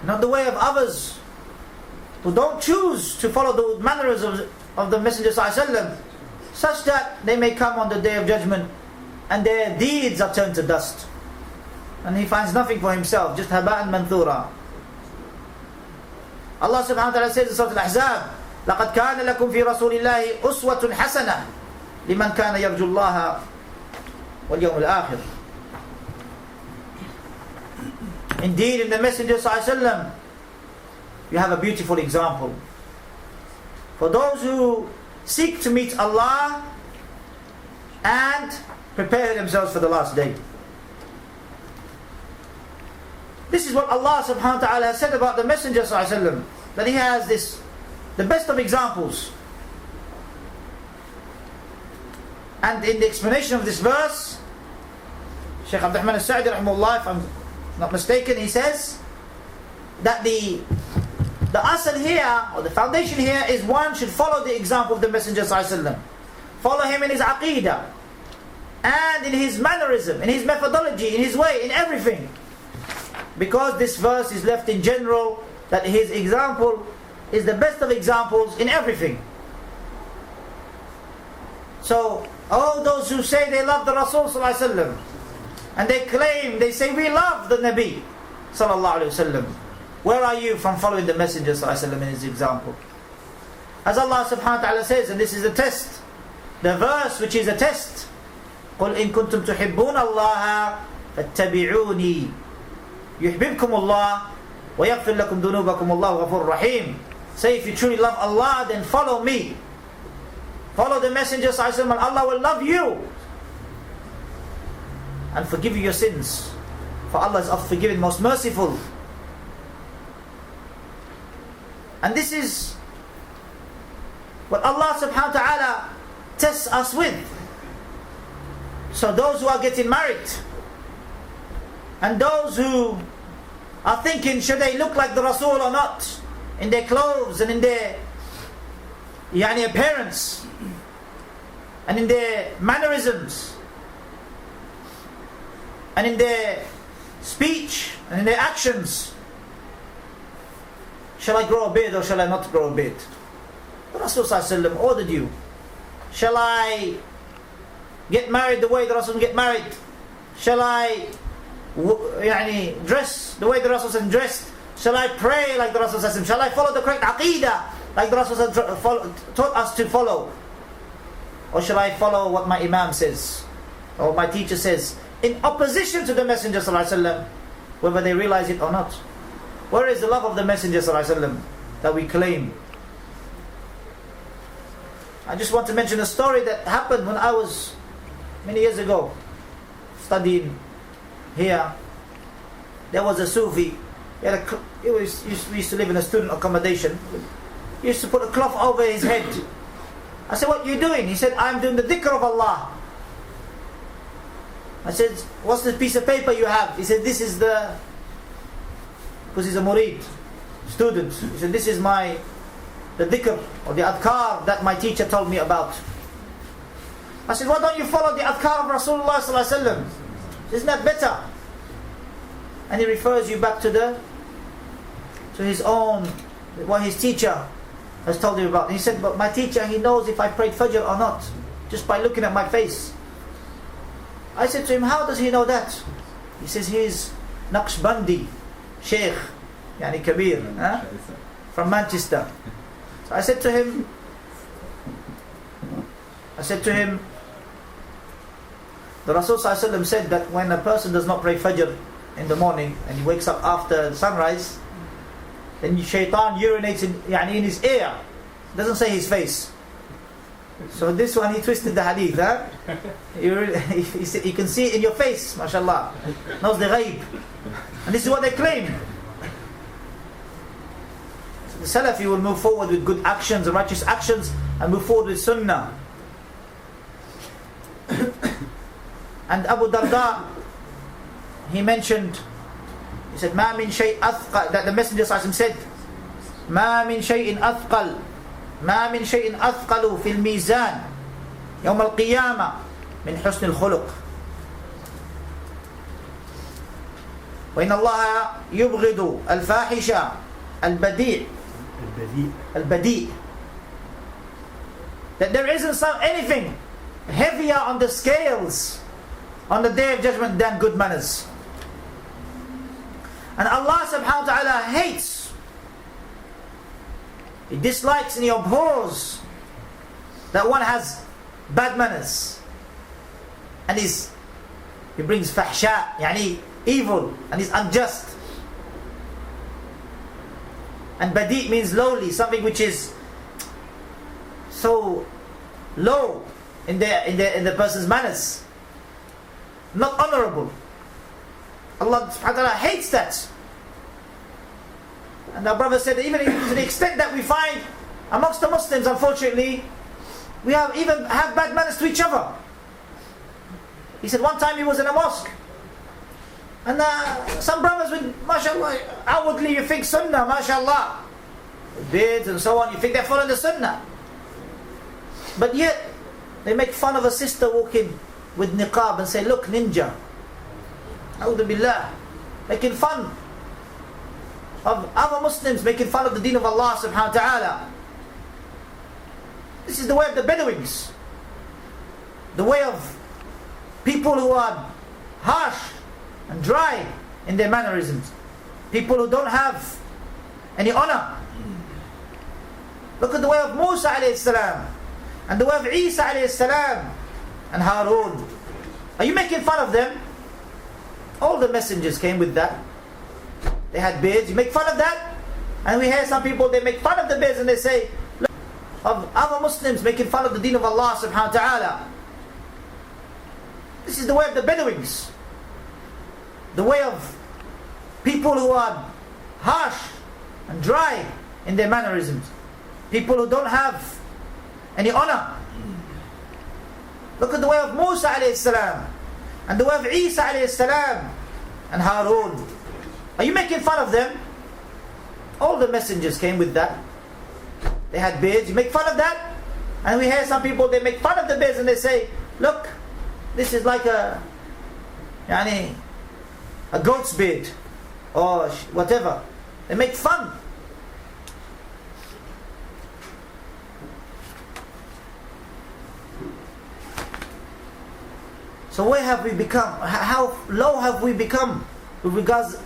Not the way of others who don't choose to follow the mannerisms of the Messenger ﷺ, such that they may come on the Day of Judgment and their deeds are turned to dust, and he finds nothing for himself, just haba'an manthura. Allah subhanahu wa ta'ala says in Surah Al-Ahzab, لَقَدْ كَانَ لَكُمْ فِي رَسُولِ اللَّهِ أُسْوَةٌ حَسَنَةٌ لمن كان يرجو الله واليوم الآخر. Indeed, in the Messenger ﷺ, you have a beautiful example. For those who seek to meet Allah and prepare themselves for the last day. This is what Allah subhanahu wa ta'ala has said about the Messenger ﷺ, that he has the best of examples. And in the explanation of this verse, Shaikh Abdulilaah Lahmami rahimahullah, if I'm not mistaken, he says that the asal here, or the foundation here, is one should follow the example of the Messenger ﷺ. Follow him in his aqeedah, and in his mannerism, in his methodology, in his way, in everything. Because this verse is left in general, that his example is the best of examples in everything. So, all those who say they love the Rasul ﷺ, and they claim, they say we love the Nabi sallallahu alaihi wasallam, where are you from following the Messenger ﷺ in his example? As Allah subhanahu wa ta'ala says, and this is a test, the verse which is a test, قُلْ إِن كُنْتُمْ تُحِبُّونَ اللَّهَ فَاتَّبِعُونِي يُحْبِبْكُمُ اللَّهُ وَيَغْفِرْ لَكُمْ ذُنُوبَكُمُ اللَّهُ غَفُورٌ رَحِيمٌ. Say, if you truly love Allah, then follow me. Follow the Messenger ﷺ, and Allah will love you and forgive you your sins. For Allah is oft forgiving, most merciful. And this is what Allah subhanahu wa ta'ala tests us with. So those who are getting married, and those who are thinking, should they look like the Rasul or not, in their clothes and in their appearance and in their mannerisms and in their speech and in their actions, shall I grow a beard or shall I not grow a beard? The Rasul ﷺ ordered you. Shall I get married the way the Rasul get married? Shall I dress the way the Rasul dressed? Shall I pray like the Rasul? Shall I follow the correct aqeedah like the Rasul taught us to follow? Or shall I follow what my Imam says or my teacher says, in opposition to the Messenger ﷺ, whether they realize it or not? Where is the love of the Messenger ﷺ that we claim? I just want to mention a story that happened when I was many years ago studying here. There was a Sufi. We used to live in a student accommodation. He used to put a cloth over his head. I said, what are you doing? He said, I'm doing the dhikr of Allah. I said, what's the piece of paper you have? He said, this is because he's a murid, student. He said, this is the dhikr or the adhkar that my teacher told me about. I said, why don't you follow the adhkar of Rasulullah sallallahu alaihi wasallam? Isn't that better? And he refers you back to his own, what his teacher has told him about. And he said, but my teacher, he knows if I prayed Fajr or not, just by looking at my face. I said to him, how does he know that? He says, he is Naqshbandi, Shaikh, Kabir, from Manchester. So I said to him, the Rasul ﷺ said that when a person does not pray Fajr in the morning and he wakes up after sunrise, then shaitan urinates in his ear. It doesn't say his face. So this one, he twisted the hadith. He can see it in your face, mashallah. Knows the ghaib. And this is what they claim. The Salafi will move forward with good actions and righteous actions and move forward with sunnah. And Abu Darda, he mentioned, he said, مَا مِن شَيْءٍ أَثْقَلْ, that the Messenger said, مَا مِن شَيْءٍ أَثْقَلْ ما من شيء أثقل في الميزان يوم القيامة من حسن الخلق وإن الله يبغض الفاحش البذيء that there isn't anything heavier on the scales on the day of judgment than good manners. And Allah subhanahu wa ta'ala hates, He dislikes and He abhors that one has bad manners. And he brings fahsha, yani evil, and he's unjust. And badi' means lowly, something which is so low in the person's manners, not honorable. Allah subhanahu wa ta'ala hates that. And our brother said, even to the extent that we find amongst the Muslims, unfortunately, we have bad manners to each other. He said one time he was in a mosque, and some brothers with, mashallah, outwardly you think sunnah, mashallah, beards and so on, you think they're following the sunnah, but yet they make fun of a sister walking with niqab and say, look, ninja. Alhamdulillah, making fun of other Muslims, making fun of the deen of Allah subhanahu wa ta'ala. This is the way of the Bedouins, the way of people who are harsh and dry in their mannerisms, people who don't have any honor. Look at the way of Musa alayhi salam, and the way of Isa alayhi salam, and Harun. Are you making fun of them? All the messengers came with that. They had beards. You make fun of that? And we hear some people, they make fun of the beards and they say, look, of other Muslims making fun of the deen of Allah subhanahu wa ta'ala. This is the way of the Bedouins, the way of people who are harsh and dry in their mannerisms, people who don't have any honor. Look at the way of Musa alayhi salam, and the way of Isa alayhi salam, and Harun. Are you making fun of them? All the messengers came with that. They had beards. You make fun of that? And we hear some people, they make fun of the beards and they say, look, this is like a goat's beard or whatever. They make fun. So where have we become? How low have we become with regards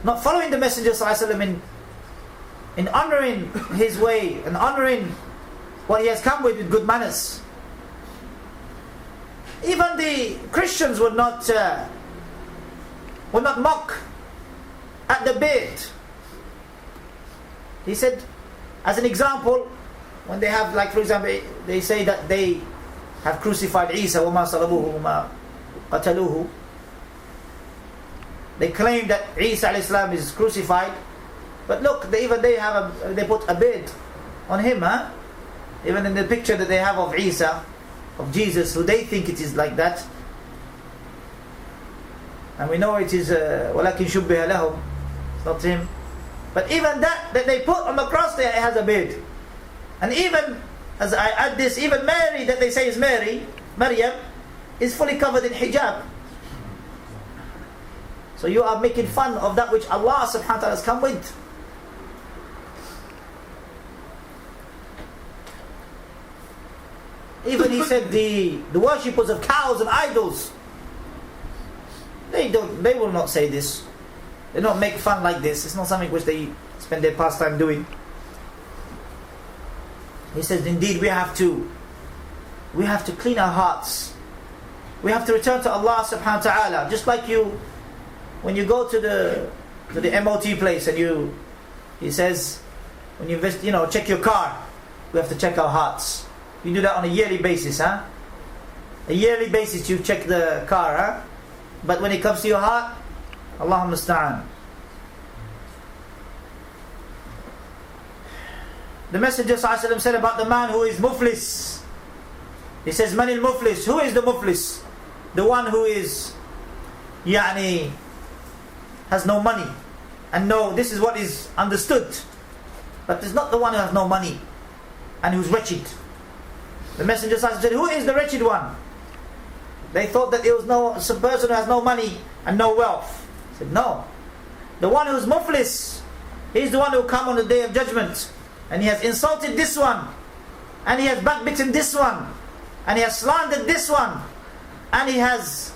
not following the Messenger ﷺ in honouring his way and honouring what he has come with good manners? Even the Christians would not mock at the beard. He said, as an example, when they have, like for example, they say that they have crucified Isa, وَمَا صَلَبُوهُ وَمَا قَتَلُوهُ. They claim that Isa alayhi salam is crucified, but look, they put a beard on him, huh? Even in the picture that they have of Isa, of Jesus, who they think it is like that, and we know it is وَلَكِنْ شُبِّهَ لَهُمْ, it's not him. But even that they put on the cross there, it has a beard. And even as I add this, even Mary, that they say is Maryam, is fully covered in hijab. So you are making fun of that which Allah subhanahu wa ta'ala has come with. Even he said the worshippers of cows and idols, they will not say this. They don't make fun like this. It's not something which they spend their pastime doing. He says, indeed, we have to clean our hearts. We have to return to Allah subhanahu wa ta'ala. Just like when you go to the MOT place and he says, when you check your car, we have to check our hearts. You do that on a yearly basis, huh? A yearly basis you check the car, huh? But when it comes to your heart, Allahumma musta'an. The Messenger ﷺ said about the man who is muflis. He says, Man al-muflis. Who is the muflis? The one who is has no money. And no, this is what is understood. But it's not the one who has no money and who's wretched. The Messenger ﷺ said, who is the wretched one? They thought that it was some person who has no money and no wealth. He said, no. The one who's muflis, he's the one who will come on the Day of Judgment, and he has insulted this one, and he has backbitten this one, and he has slandered this one, and he has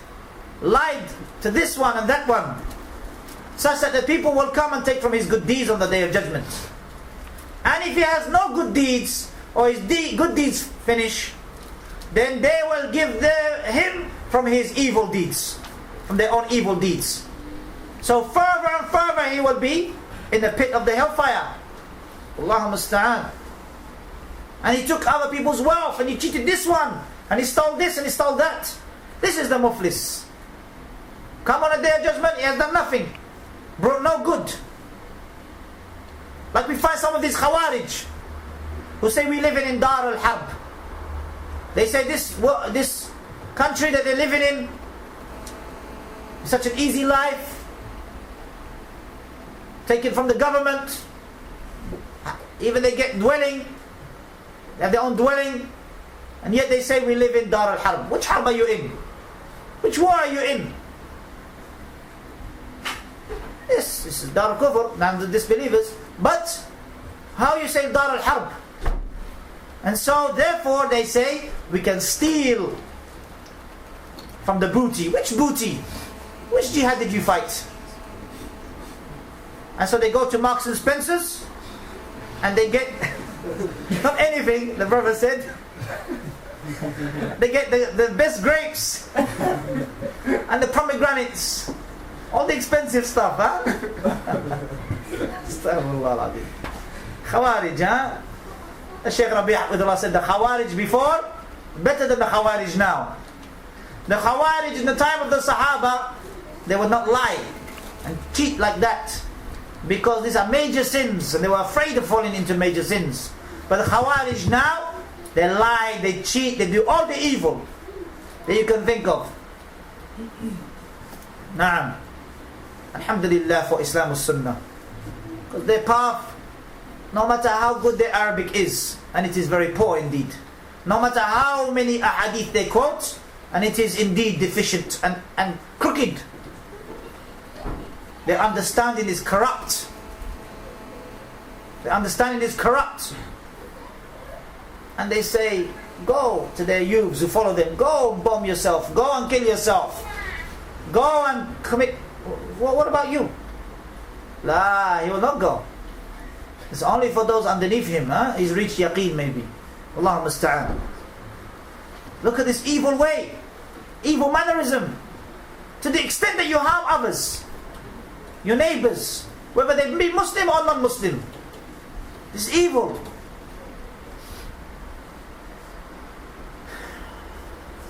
lied to this one and that one, such that the people will come and take from his good deeds on the Day of Judgment. And if he has no good deeds, or his good deeds finish, then they will give him from his evil deeds, from their own evil deeds. So further and further he will be in the pit of the hellfire. Allahu musta'an. And he took other people's wealth, and he cheated this one, and he stole this and he stole that. This is the muflis. Come on a day of judgment, he has done nothing, brought no good. Like we find some of these Khawarij who say we live in Dar al-Harb. They say this country that they're living in is such an easy life, taken from the government. Even they get dwelling, they have their own dwelling, and yet they say we live in Dar al-Harb. Which harb are you in? Which war are you in? Yes, this is Dar al-Kufr, now the disbelievers. But how you say Dar al-Harb? And so therefore they say we can steal from the booty. Which booty? Which jihad did you fight? And so they go to Marks and Spencer's and they get not anything, the brother said. They get the best grapes and the pomegranates, all the expensive stuff, huh? Astaghfirullah al-Azim. Khawarij, huh? Shaykh Rabi' said the Khawarij before better than the Khawarij now. The Khawarij in the time of the Sahaba, they would not lie and cheat like that, because these are major sins and they were afraid of falling into major sins. But the Khawarij now, they lie, they cheat, they do all the evil that you can think of. Naam. Alhamdulillah for Islam and Sunnah. Because their path, no matter how good their Arabic is, and it is very poor indeed, no matter how many ahadith they quote, and it is indeed deficient and crooked, their understanding is corrupt. Their understanding is corrupt. And they say, go to their youths who follow them, go and bomb yourself, go and kill yourself, go and commit. What about you? La, he will not go. It's only for those underneath him, huh? He's reached yaqeen maybe. Allahu musta'an. Look at this evil way, evil mannerism, to the extent that you harm others, your neighbors, whether they be Muslim or non-Muslim. This is evil.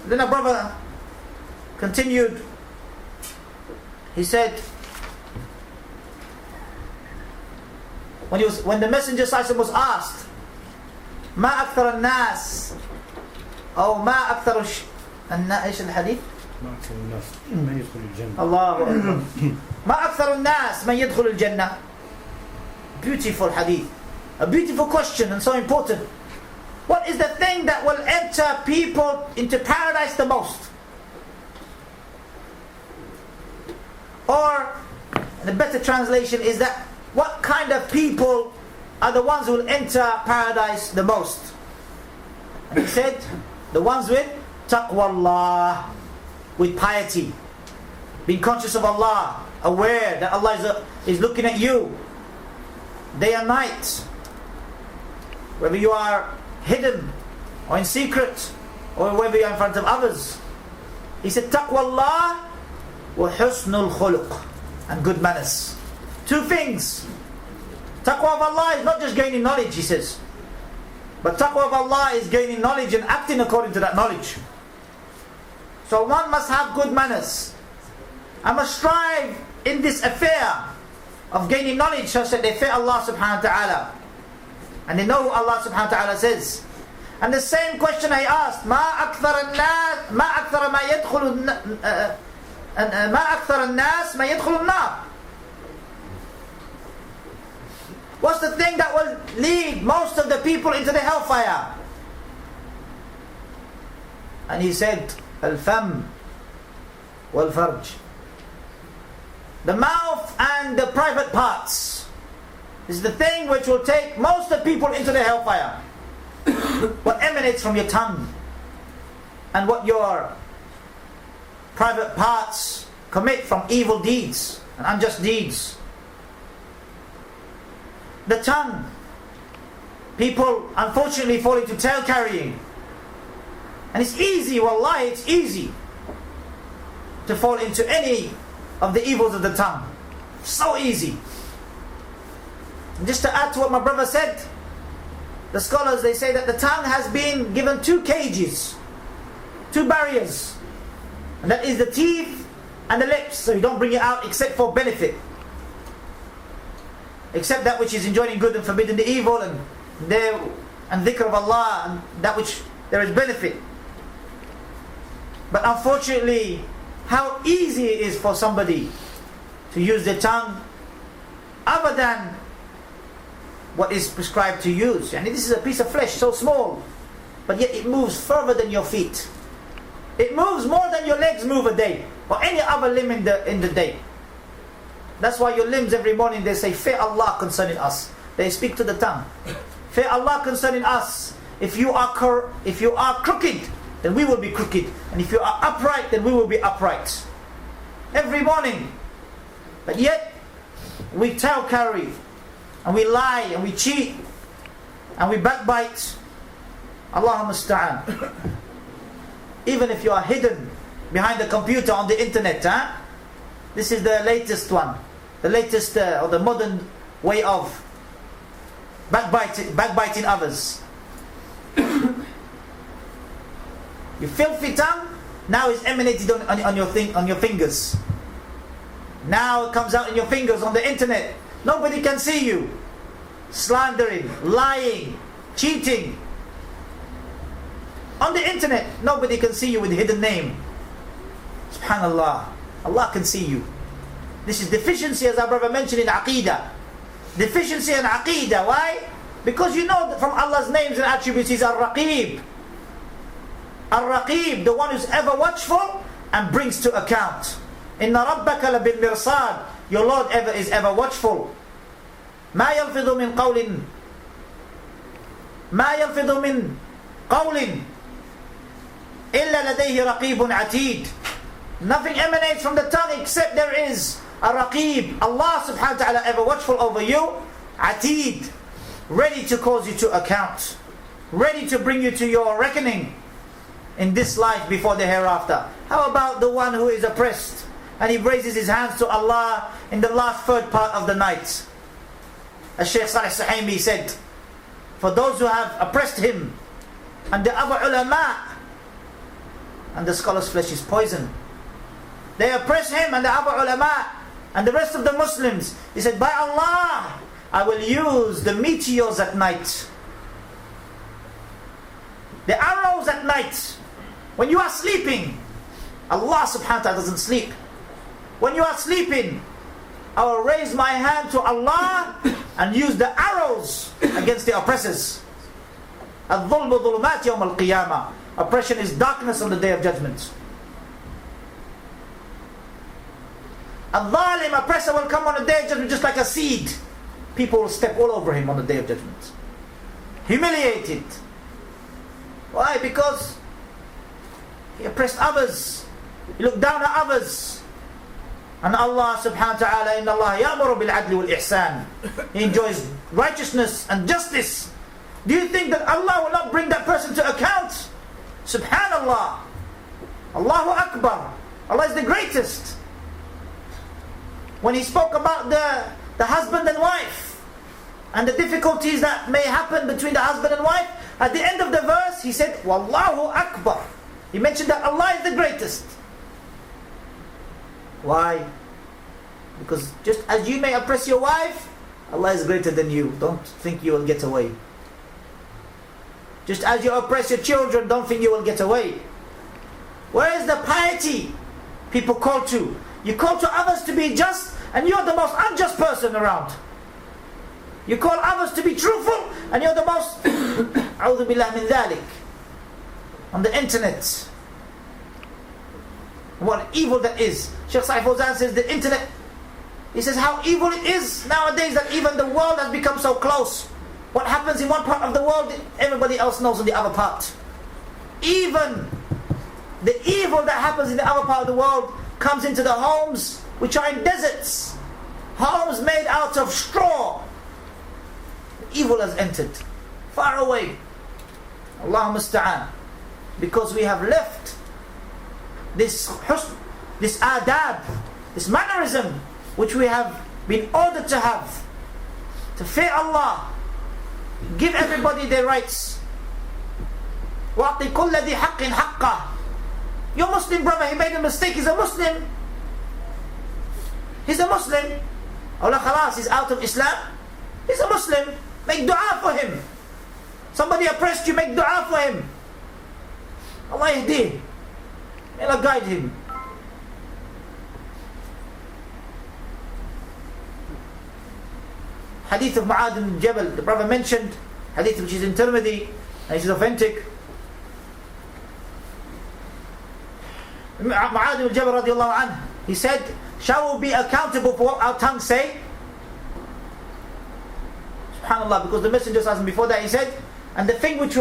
Then a brother continued. He said, when the Messenger was asked, ما أكثر الناس أو ما أكثر إيش الحديث؟ ما أكثر الناس من يدخل الجنة. الله أكبر. ما أكثر الناس من يدخل الجنة. Beautiful hadith, a beautiful question, and so important. What is the thing that will enter people into paradise the most? Or the better translation is that what kind of people are the ones who will enter paradise the most? And he said, the ones with taqwallah, with piety, being conscious of Allah, aware that Allah is looking at you day and night, whether you are hidden or in secret, or whether you are in front of others. He said taqwallah wa husnul khuluq, and good manners. Two things. Taqwa of Allah is not just gaining knowledge, he says, but taqwa of Allah is gaining knowledge and acting according to that knowledge. So one must have good manners. I must strive in this affair of gaining knowledge such that they fear Allah subhanahu wa ta'ala, and they know who Allah subhanahu wa ta'ala says. And the same question I asked, ما أكثر الناس ما أكثر ما يدخل ما أكثر الناس ما يدخل النار. What's the thing that will lead most of the people into the hellfire? And he said, al-fam wal-farj. The mouth and the private parts is the thing which will take most of the people into the hellfire. What emanates from your tongue and what your private parts commit from evil deeds and unjust deeds. The tongue, people unfortunately fall into tail carrying And it's easy, wallahi, it's easy to fall into any of the evils of the tongue. So easy. And just to add to what my brother said, the scholars, they say that the tongue has been given 2 cages, 2 barriers. And that is the teeth and the lips. So you don't bring it out except for benefit. Except that which is enjoining good and forbidding the evil, and dhikr of Allah, and that which there is benefit. But unfortunately, how easy it is for somebody to use their tongue other than what is prescribed to use. And this is a piece of flesh, so small, but yet it moves further than your feet. It moves more than your legs move a day, or any other limb in the day. That's why your limbs every morning, they say, fear Allah concerning us. They speak to the tongue. Fear Allah concerning us. If you are crooked, then we will be crooked. And if you are upright, then we will be upright. Every morning. But yet, we tail carry, and we lie, and we cheat, and we backbite. Allahumma musta'an. Even if you are hidden behind the computer on the internet, this is the latest one. The latest or the modern way of backbiting others. Your filthy tongue now is emanated on your fingers. Now it comes out in your fingers on the internet. Nobody can see you slandering, lying, cheating. On the internet, nobody can see you with a hidden name. Subhanallah. Allah can see you. This is deficiency, as our brother mentioned, in Aqeedah. Deficiency in Aqeedah. Why? Because you know that from Allah's names and attributes, He's Al-Raqib. Al-Raqib, the one who's ever watchful and brings to account. Inna rabbaka labil mirsad. Your Lord is ever watchful. Ma yalfidhu min qawlin. Ma yalfidhu min qawlin. Illa ladayhi raqibun atid. Nothing emanates from the tongue except there is a raqib, Allah subhanahu wa ta'ala, ever watchful over you, atid, ready to cause you to account, ready to bring you to your reckoning in this life before the hereafter. How about the one who is oppressed and he raises his hands to Allah in the last third part of the night? As Shaikh Saalih said, for those who have oppressed him, and the other ulama, and the scholar's flesh is poison. They oppress him and the other ulama and the rest of the Muslims. He said, by Allah, I will use the meteors at night, the arrows at night. When you are sleeping, Allah subhanahu wa ta'ala doesn't sleep. When you are sleeping, I will raise my hand to Allah and use the arrows against the oppressors. Al-dhulmu dhulumat yawm al-qiyamah. Oppression is darkness on the day of judgment. A-dhalim, oppressor, will come on the day of judgment just like a seed. People will step all over him on the day of judgment. Humiliated. Why? Because he oppressed others. He looked down at others. And Allah subhanahu wa ta'ala, inna Allah ya'muru bil-adli wal-ihsan. He enjoys righteousness and justice. Do you think that Allah will not bring that person to account? Subhanallah. Allahu Akbar. Allah is the greatest. When he spoke about the husband and wife and the difficulties that may happen between the husband and wife, at the end of the verse he said, Wallahu Akbar. He mentioned that Allah is the greatest. Why? Because just as you may oppress your wife, Allah is greater than you. Don't think you will get away. Just as you oppress your children, don't think you will get away. Where is the piety people call to? You call to others to be just, and you're the most unjust person around. You call others to be truthful, and you're the most A'udhu billah min dhalik. On the internet. What evil that is. Shaykh Saalih Fawzan says the internet, he says how evil it is nowadays that even the world has become so close. What happens in one part of the world, everybody else knows in the other part. Even the evil that happens in the other part of the world comes into the homes which are in deserts. Homes made out of straw. Evil has entered. Far away. Allahumma musta'an. because we have left this husn, this adab, this mannerism which we have been ordered to have, to fear Allah, give everybody their rights. وَأَعْطِ كُلَّ ذِي حَقٍّ حَقَّهُ. Your Muslim brother, he made a mistake, he's a Muslim. He's a Muslim. Allah khalas, he's out of Islam. He's a Muslim. Make dua for him. Somebody oppressed you, make dua for him. Allah yahdi. May Allah guide him. Hadith of Mu'adh ibn Jabal, the Prophet mentioned, hadith which is in Tirmidhi, and it is authentic. Mu'adh ibn Jabal radiallahu anhu, he said, shall we be accountable for what our tongue say? SubhanAllah, because the Messenger sallallahu before that he said, and the thing which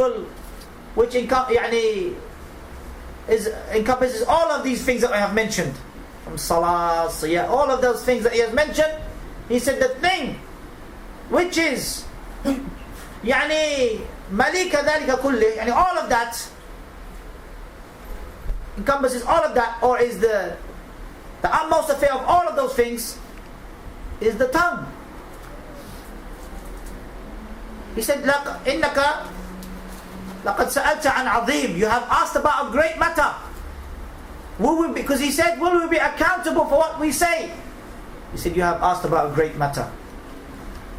encompasses all of these things that I have mentioned, from salah, siyah, all of those things that he has mentioned, he said the thing which is malika dhalika kulli, all of that encompasses all of that, or is the utmost affair of all of those things is the tongue. He said, إِنَّكَ لَقَدْ سَأَلْتَ عَنْ عَظِيمٍ. You have asked about a great matter. Because he said, will we be accountable for what we say? He said, you have asked about a great matter.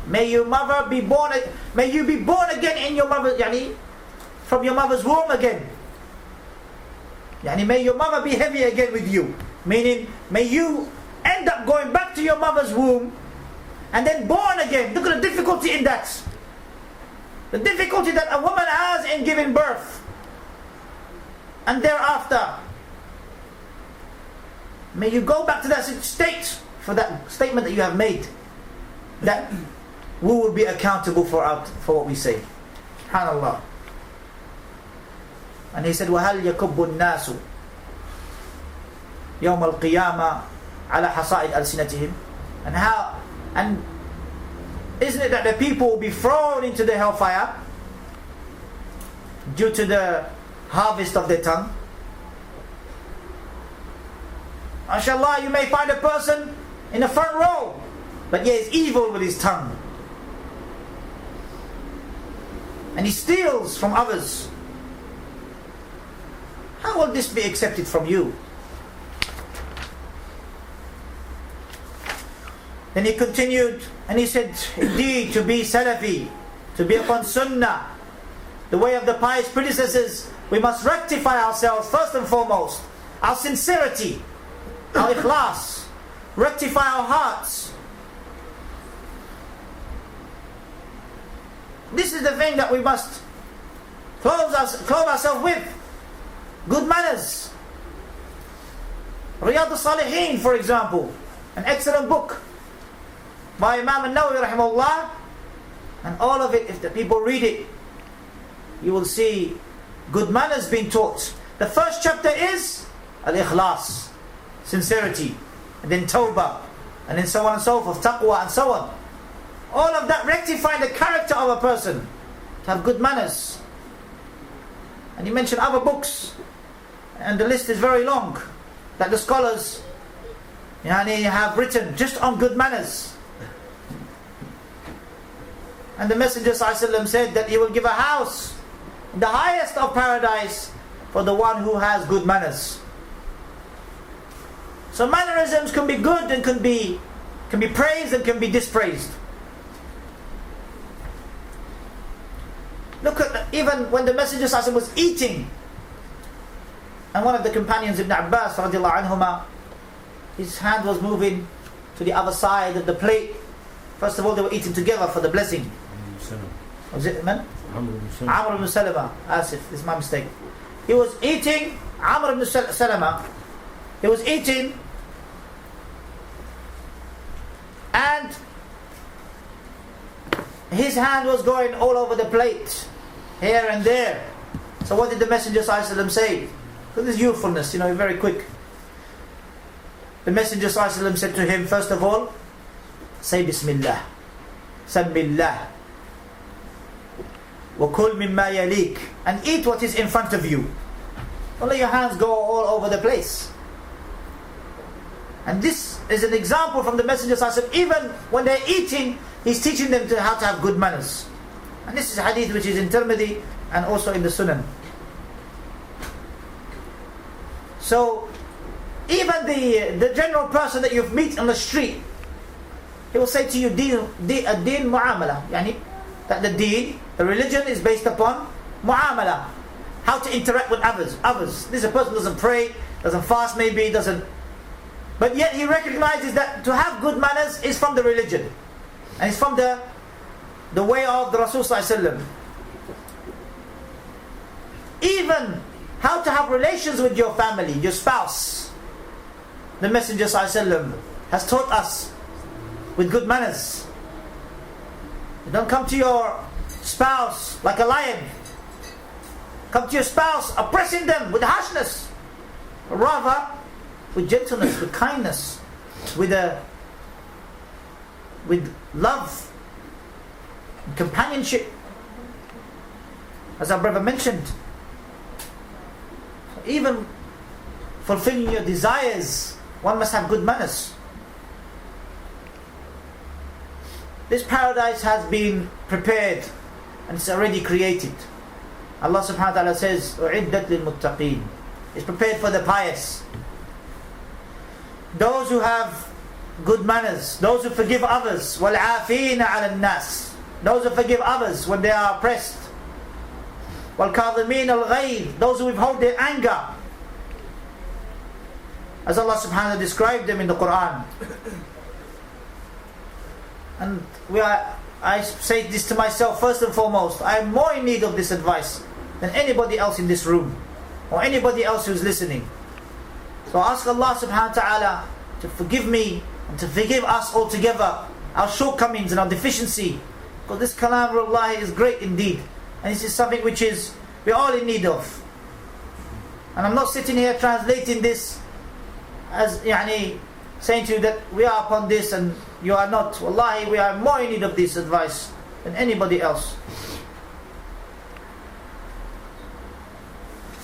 May your mother be born, may you be born again in your mother, from your mother's womb again. May your mother be heavy again with you. Meaning, may you end up going back to your mother's womb and then born again. Look at the difficulty in that. The difficulty that a woman has in giving birth. And thereafter, may you go back to that state for that statement that you have made. That we will be accountable for what we say. SubhanAllah. And he said, وَهَلْ يَكُبُّ النَّاسُ يَوْمَ الْقِيَامَةِ عَلَى حَصَائِدْ أَلْسِنَتِهِمْ. And isn't it that the people will be thrown into the hellfire due to the harvest of their tongue? MashaAllah, you may find a person in the front row, but yet he's evil with his tongue. And he steals from others. How will this be accepted from you? Then he continued and he said, indeed, to be Salafi, to be upon Sunnah, the way of the pious predecessors, we must rectify ourselves first and foremost. Our sincerity, our ikhlas, rectify our hearts. This is the thing that we must clothe ourselves with. Good manners. Riyadh al-Salihin, for example, an excellent book by Imam al-Nawawi rahimahullah, and all of it, if the people read it, you will see good manners being taught. The first chapter is al-Ikhlas, sincerity, and then Tawbah, and then so on and so forth, Taqwa and so on. All of that rectifying the character of a person, to have good manners. And you mentioned other books, and the list is very long, that the scholars have written just on good manners. And the Messenger ﷺ said that he will give a house in the highest of paradise for the one who has good manners. So mannerisms can be good and can be praised and can be dispraised. Look at even when the Messenger ﷺ was eating, and one of the companions, Ibn Abbas radiallahu anhuma, his hand was moving to the other side of the plate. First of all, they were eating together for the blessing. Was it man? Amr ibn Salama. Asif, this is my mistake. He was eating, Amr ibn Salama, he was eating, and his hand was going all over the plate, here and there. So what did the Messenger ﷺ say? Because this youthfulness, very quick. The Messenger ﷺ said to him, first of all, say Bismillah, Sambillah, wa kul mimma yalik, and eat what is in front of you. don't let your hands go all over the place. And this is an example from the Messenger ﷺ. Even when they're eating, he's teaching them how to have good manners. And this is a hadith which is in Tirmidhi and also in the Sunan. So even the general person that you meet on the street, he will say to you, ad-din mu'amala, yani that the religion is based upon mu'amala, how to interact with others. This is a person who doesn't pray, doesn't fast, maybe doesn't, but yet he recognizes that to have good manners is from the religion, and it's from the way of the Rasul sallallahu alaihi wasallam. Even how to have relations with your family, your spouse, the Messenger sallallahu alaihi wasallam has taught us with good manners. You don't come to your spouse like a lion. Come to your spouse oppressing them with harshness, but rather with gentleness, with kindness, with love and companionship, as our brother mentioned. Even fulfilling your desires, one must have good manners. This paradise has been prepared and it's already created. Allah subhanahu wa ta'ala says, "U'iddat lil-muttaqeen." It's prepared for the pious. Those who have good manners, those who forgive others, وَالْعَافِينَ عَلَى النَّاسِ, those who forgive others when they are oppressed, وَالْكَاظِمِينَ الْغَيْظَ, those who withhold their anger, as Allah subhanahu wa ta'ala described them in the Quran. And I say this to myself first and foremost, I am more in need of this advice than anybody else in this room or anybody else who's listening. So I ask Allah subhanahu wa ta'ala to forgive me and to forgive us all together, our shortcomings and our deficiency, because this kalam of Allah is great indeed, and this is something which is we're all in need of. And I'm not sitting here translating this as saying to you that we are upon this and you are not. Wallahi, we are more in need of this advice than anybody else.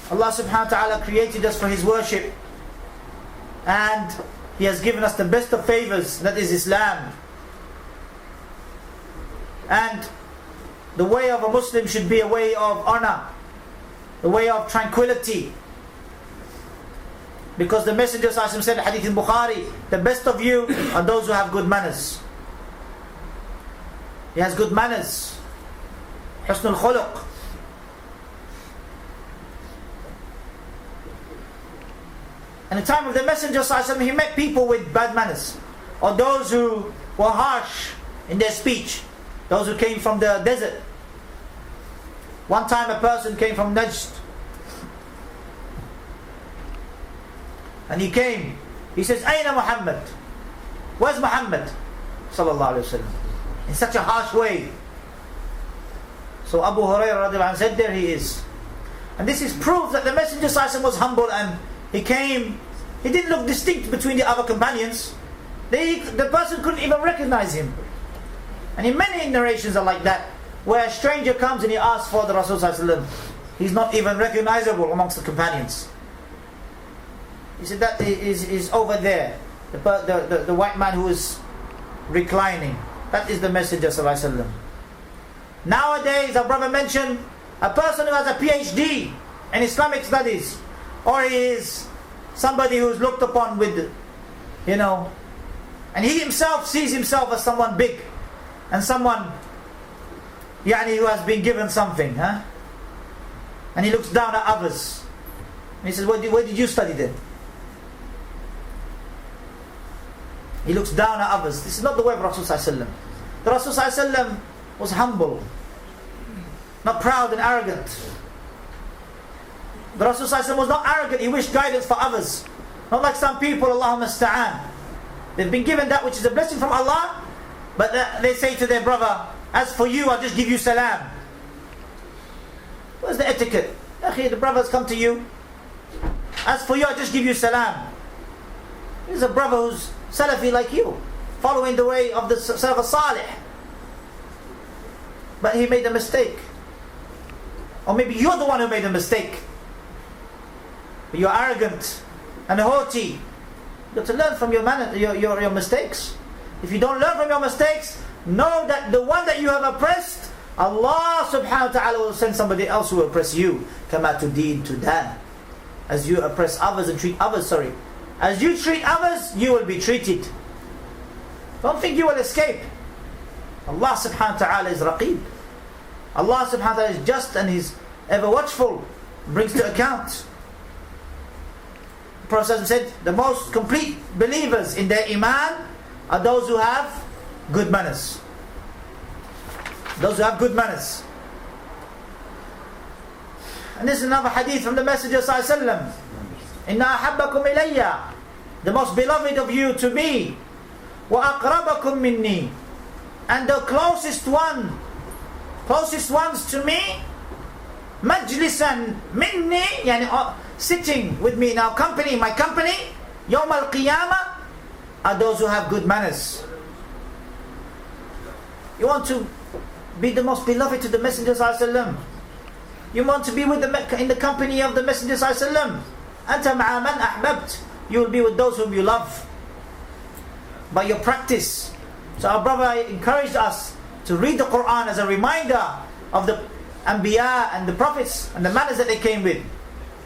Allah subhanahu wa ta'ala created us for His worship, and He has given us the best of favors, that is Islam. And the way of a Muslim should be a way of honor, the way of tranquility. Because the Messenger ﷺ said, hadith in Bukhari, the best of you are those who have good manners. He has good manners, husnul khuluq. In the time of the Messenger ﷺ, he met people with bad manners, or those who were harsh in their speech, those who came from the desert. One time a person came from Najd, and he came, he says, Aina Muhammad? Where's Muhammad? Sallallahu Alaihi Wasallam. In such a harsh way. So Abu Hurairah radiallahu anhu said, there he is. And this is proof that the Messenger ﷺ was humble, and he came, he didn't look distinct between the other companions. The person couldn't even recognize him. And in many narrations are like that, where a stranger comes and he asks for the Rasul ﷺ, he's not even recognizable amongst the companions. He said, that is over there, the white man who is reclining. That is the Messenger ﷺ. Nowadays, our brother mentioned, a person who has a PhD in Islamic studies, or he is somebody who is looked upon with, and he himself sees himself as someone big, and someone who has been given something, and he looks down at others. And he says, where did you study then? He looks down at others. This is not the way of Rasul ﷺ. The Rasul ﷺ was humble, not proud and arrogant. The Rasul ﷺ was not arrogant. He wished guidance for others, not like some people. Allahumma sta'an, they've been given that which is a blessing from Allah, but they say to their brother, as for you, I'll just give you salam. Where's the etiquette? The brothers come to you, as for you, I'll just give you salam. Here's a brother who's Salafi like you, following the way of the Salaf Saalih, but he made a mistake. Or maybe you're the one who made a mistake. but you're arrogant and haughty. You have to learn from your mistakes. If you don't learn from your mistakes, know that the one that you have oppressed, Allah subhanahu wa ta'ala will send somebody else who will oppress you. Kama tudeen tudan. As you oppress others and treat others, as you treat others, you will be treated. Don't think you will escape. Allah subhanahu wa ta'ala is raqib. Allah subhanahu wa ta'ala is just and He's ever watchful, brings to account. The Prophet said, the most complete believers in their iman are those who have good manners. Those who have good manners. And this is another hadith from the Messenger sallallahu alaihi wasallam. Inna ahabbakum ilayya, the most beloved of you to me, wa aqrabakum minni, and the closest ones to me, majlisan minni, yani sitting with me in our company, my company, yawm al-qiyamah, are those who have good manners. You want to be the most beloved to the Messenger sallallahu alaihi wasallam. You want to be in the company of the Messenger sallallahu alaihi wasallam. Anta ma'a man ahbabt. You will be with those whom you love by your practice. So our brother encouraged us to read the Quran as a reminder of the Anbiya and the Prophets and the manners that they came with,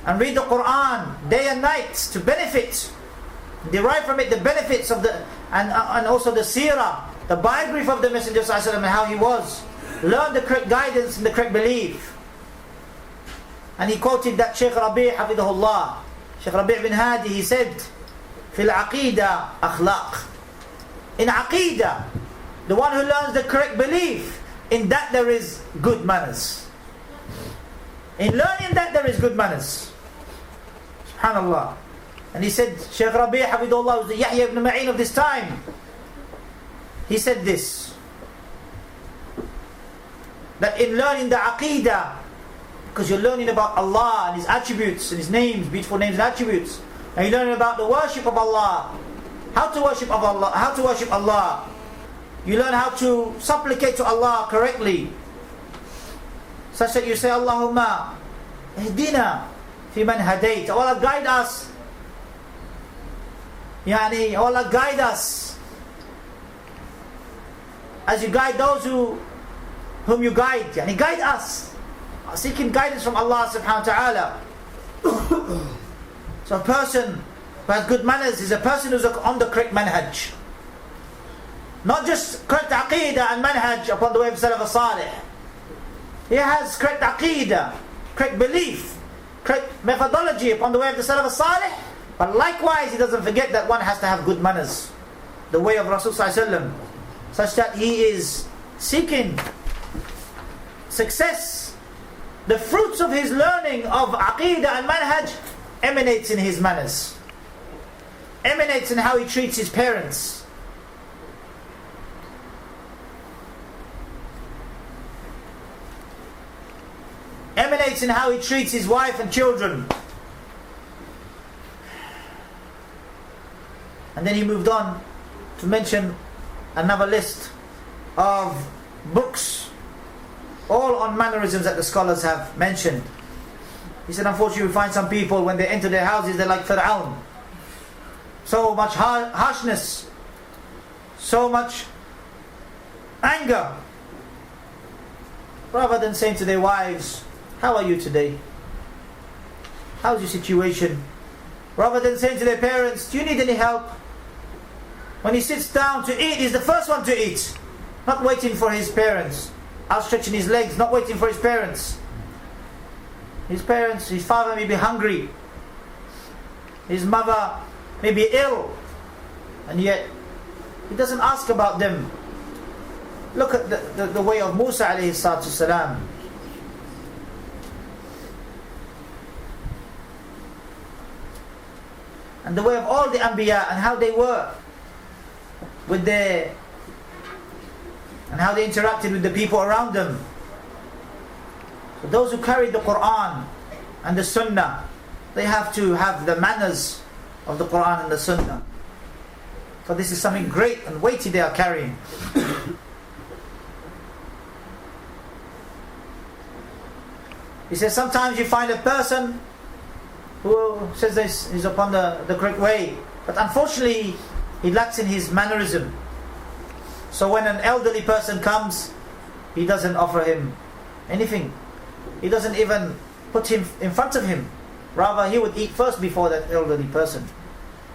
and read the Quran day and night to benefit, derive from it the benefits of and also the seerah, the biography of the Messenger sallallahu alaihi wasallam and how he was. Learn the correct guidance and the correct belief. And he quoted that Shaykh Rabi' hafidhahullah, Shaykh Rabi' bin Hadi, he said, Fil aqeedah akhlaq. In aqeedah, the one who learns the correct belief, in that there is good manners. In learning that there is good manners. Subhanallah. And he said, Shaykh Rabi' hafidhahullah was the Yahya ibn Ma'in of this time. He said this, that in learning the aqeedah, because you're learning about Allah and His attributes and His names, beautiful names and attributes, and you're learning about the worship of Allah, how to worship Allah. You learn how to supplicate to Allah correctly, such that you say, Allahumma ihdina fi man hadayt. Allah guide us. Allah guide us as you guide those whom you guide. Guide us. Seeking guidance from Allah subhanahu wa ta'ala. So a person who has good manners is a person who's on the correct manhaj. Not just correct aqeedah and manhaj upon the way of Salaf al-Saalih. He has correct aqeedah, correct belief, correct methodology upon the way of the Salaf al-Saalih. But likewise, he doesn't forget that one has to have good manners, the way of Rasul sallallahu alaihi wasallam, such that he is seeking success. The fruits of his learning of aqeedah and manhaj emanates in his manners, emanates in how he treats his parents, emanates in how he treats his wife and children. And then he moved on to mention another list of books, all on mannerisms that the scholars have mentioned. He said, unfortunately, we find some people, when they enter their houses, they're like Fir'aun. So much harshness, so much anger. Rather than saying to their wives, how are you today? How's your situation? Rather than saying to their parents, do you need any help? When he sits down to eat, he's the first one to eat, not waiting for his parents, outstretching his legs, not waiting for his parents. His father may be hungry, his mother may be ill, and yet he doesn't ask about them. Look at the way of Musa alayhi salatu salam. And the way of all the Anbiya, and how they were and how they interacted with the people around them. So those who carry the Quran and the Sunnah, they have to have the manners of the Quran and the Sunnah. For this is something great and weighty they are carrying. He says sometimes you find a person who says this is upon the correct way, but unfortunately he lacks in his mannerism. So when an elderly person comes, he doesn't offer him anything. He doesn't even put him in front of him. Rather, he would eat first before that elderly person.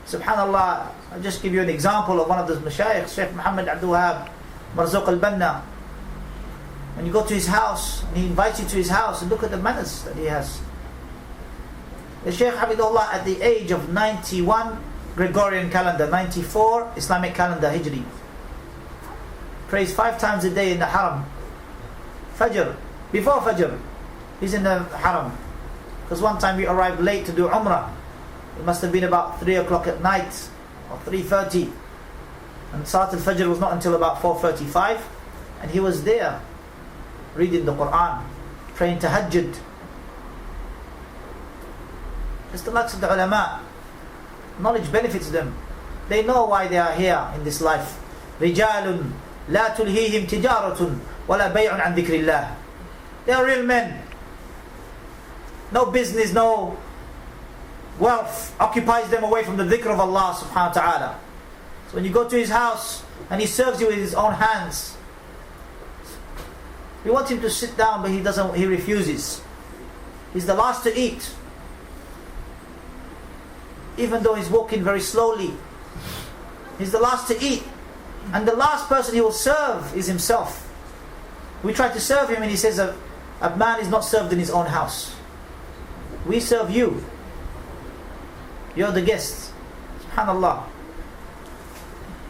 Subhanallah, I'll just give you an example of one of the Mashaikh, Shaykh Muhammad Abdulilaah Lahmami. When you go to his house, and he invites you to his house, and look at the manners that he has. The Shaykh Habibullah, at the age of 91 Gregorian calendar, 94 Islamic calendar Hijri, prays 5 times a day in the Haram. Fajr, before Fajr, he's in the Haram. Because one time we arrived late to do Umrah. It must have been about 3 o'clock at night, or 3:30. And Salat al-Fajr was not until about 4:35. And he was there, reading the Quran, praying tahajjud. It's the likes of the ulama. Knowledge benefits them. They know why they are here in this life. رِجَالٌ لَا تُلْهِيهِمْ تِجَارَةٌ وَلَا بَيْعٌ عَنْ ذِكْرِ اللَّهِ. They are real men. No business, no wealth occupies them away from the dhikr of Allah subhanahu wa ta'ala. So when you go to his house and he serves you with his own hands, you want him to sit down, but he refuses. He's the last to eat, even though he's walking very slowly. He's the last to eat, and the last person he will serve is himself. We try to serve him and he says a man is not served in his own house. We serve you. You're the guest. SubhanAllah.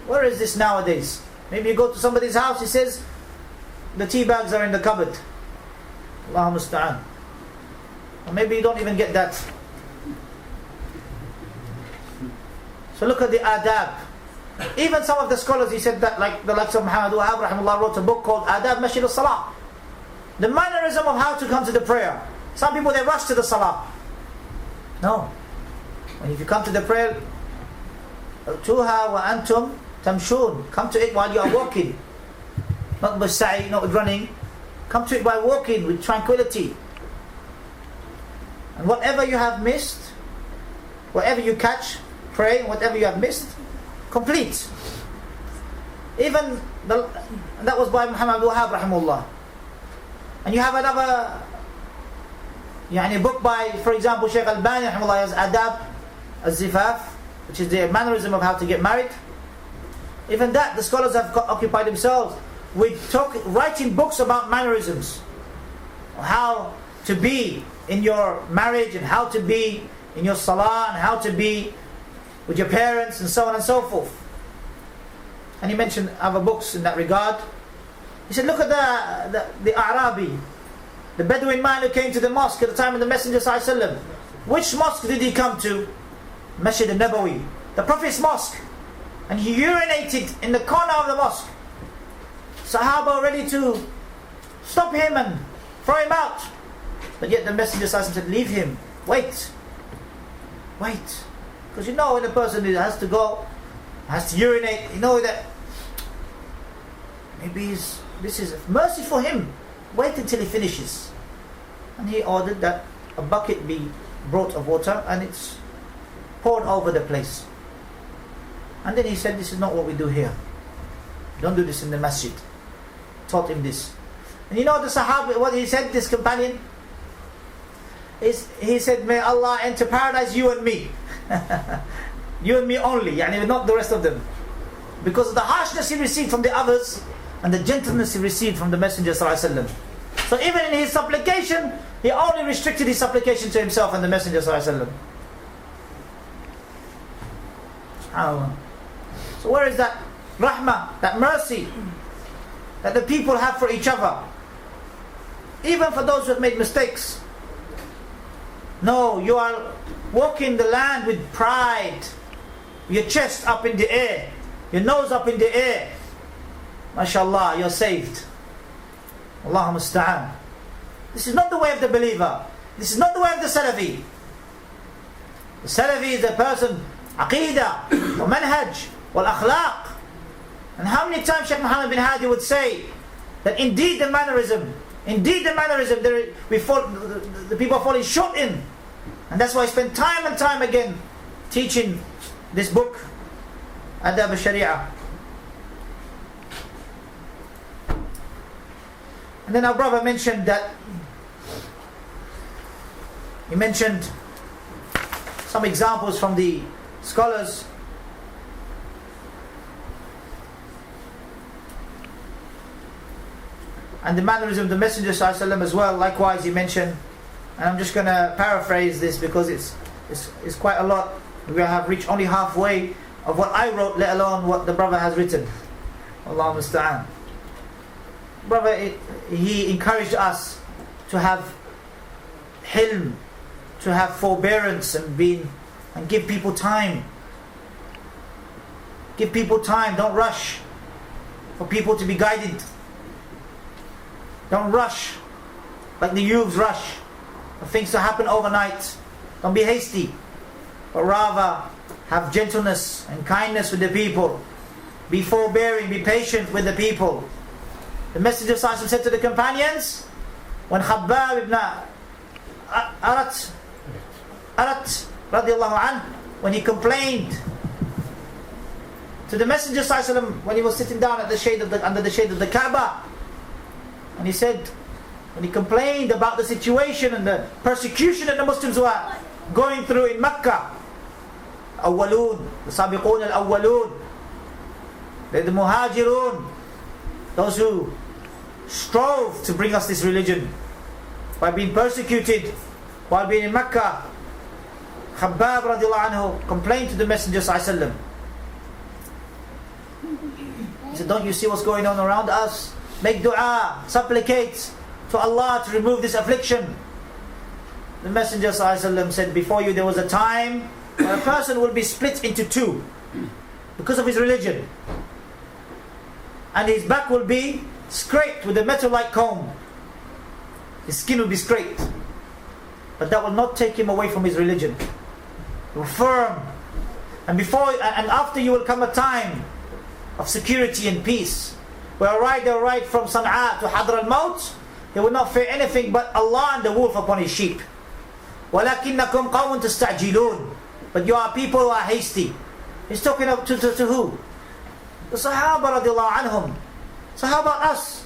Where is this nowadays? Maybe you go to somebody's house, he says the tea bags are in the cupboard. Allahu musta'an. Or maybe you don't even get that. So look at the adab. Even some of the scholars, he said that, like the likes of Muhammad Wahab rahimahullah wrote a book called Adab Masjid al-Salah. The mannerism of how to come to the prayer. Some people, they rush to the salah. No. And if you come to the prayer, tuha wa antum tamshun, come to it while you are walking. Not with sa'i, not with running. Come to it by walking with tranquility. And whatever you have missed, whatever you catch, pray, whatever you have missed, complete. Even that was by Muhammad Wahab rahimahullah. And you have another book by, for example, Shaykh al-Albani rahimahullah, has Adab al-Zifaf, which is the mannerism of how to get married. Even that, the scholars have occupied themselves with writing books about mannerisms, how to be in your marriage, and how to be in your salah, and how to be with your parents, and so on and so forth. And he mentioned other books in that regard. He said, look at the Arabi, the Bedouin man who came to the mosque at the time of the Messenger ﷺ. Which mosque did he come to? Masjid al-Nabawi, the Prophet's mosque. And he urinated in the corner of the mosque. Sahaba were ready to stop him and throw him out. But yet the Messenger ﷺ said, leave him, wait. Because you know when a person has to go, has to urinate, you know that maybe this is mercy for him. Wait until he finishes. And he ordered that a bucket be brought of water and it's poured over the place. And then he said, this is not what we do here. Don't do this in the masjid. Taught him this. And you know the Sahaba, what he said, this companion? He said, may Allah enter paradise, you and me. You and me only, not the rest of them. Because of the harshness he received from the others and the gentleness he received from the Messenger ﷺ. So even in his supplication, he only restricted his supplication to himself and the Messenger ﷺ. SubhanAllah. So where is that rahmah, that mercy that the people have for each other? Even for those who have made mistakes. No, you are walking the land with pride. Your chest up in the air, your nose up in the air. MashaAllah, you're saved. Allahu musta'an. This is not the way of the believer. This is not the way of the Salafi. The Salafi is a person, aqidah, wa manhaj, wal akhlaq. And how many times Shaykh Muhammad bin Hadi would say that indeed the mannerism, the people are falling short in. And that's why I spend time and time again teaching this book, Adab al-Sharia. And then our brother mentioned that, he mentioned some examples from the scholars. And the mannerism of the Messenger ﷺ as well, likewise he mentioned. And I'm just going to paraphrase this because it's quite a lot. We have reached only halfway of what I wrote, let alone what the brother has written. Allahu musta'an. Brother, he encouraged us to have hilm, to have forbearance and give people time. Give people time, don't rush for people to be guided. Don't rush like the youths rush for things to happen overnight. Don't be hasty, but rather have gentleness and kindness with the people. Be forbearing, be patient with the people. The Messenger ﷺ said to the companions, when Khabbab ibn Arat radiallahu anhu, when he complained to the Messenger ﷺ when he was sitting down at the shade of under the shade of the Kaaba, and he said, when he complained about the situation and the persecution that the Muslims were going through in Mecca, Awwaloon, the Sabiqoon al-Awwaloon, the Muhajirun, those who strove to bring us this religion by being persecuted while being in Mecca. Khabbab radiallahu anhu complained to the Messenger ﷺ. He said, don't you see what's going on around us? Make dua, supplicate to Allah to remove this affliction. The Messenger ﷺ said, before you there was a time when a person will be split into two because of his religion, and his back will be scraped with a metal-like comb. His skin will be scraped, but that will not take him away from his religion. He will firm, and after you will come a time of security and peace, where a rider from Sana'a to Hadr al-Maut, he will not fear anything but Allah and the wolf upon his sheep. وَلَكِنَّكُمْ قَوْمٌ تَسْتَعْجِلُونَ. But you are people who are hasty. He's talking to who? The Sahaba radiallahu anhum. So how about us?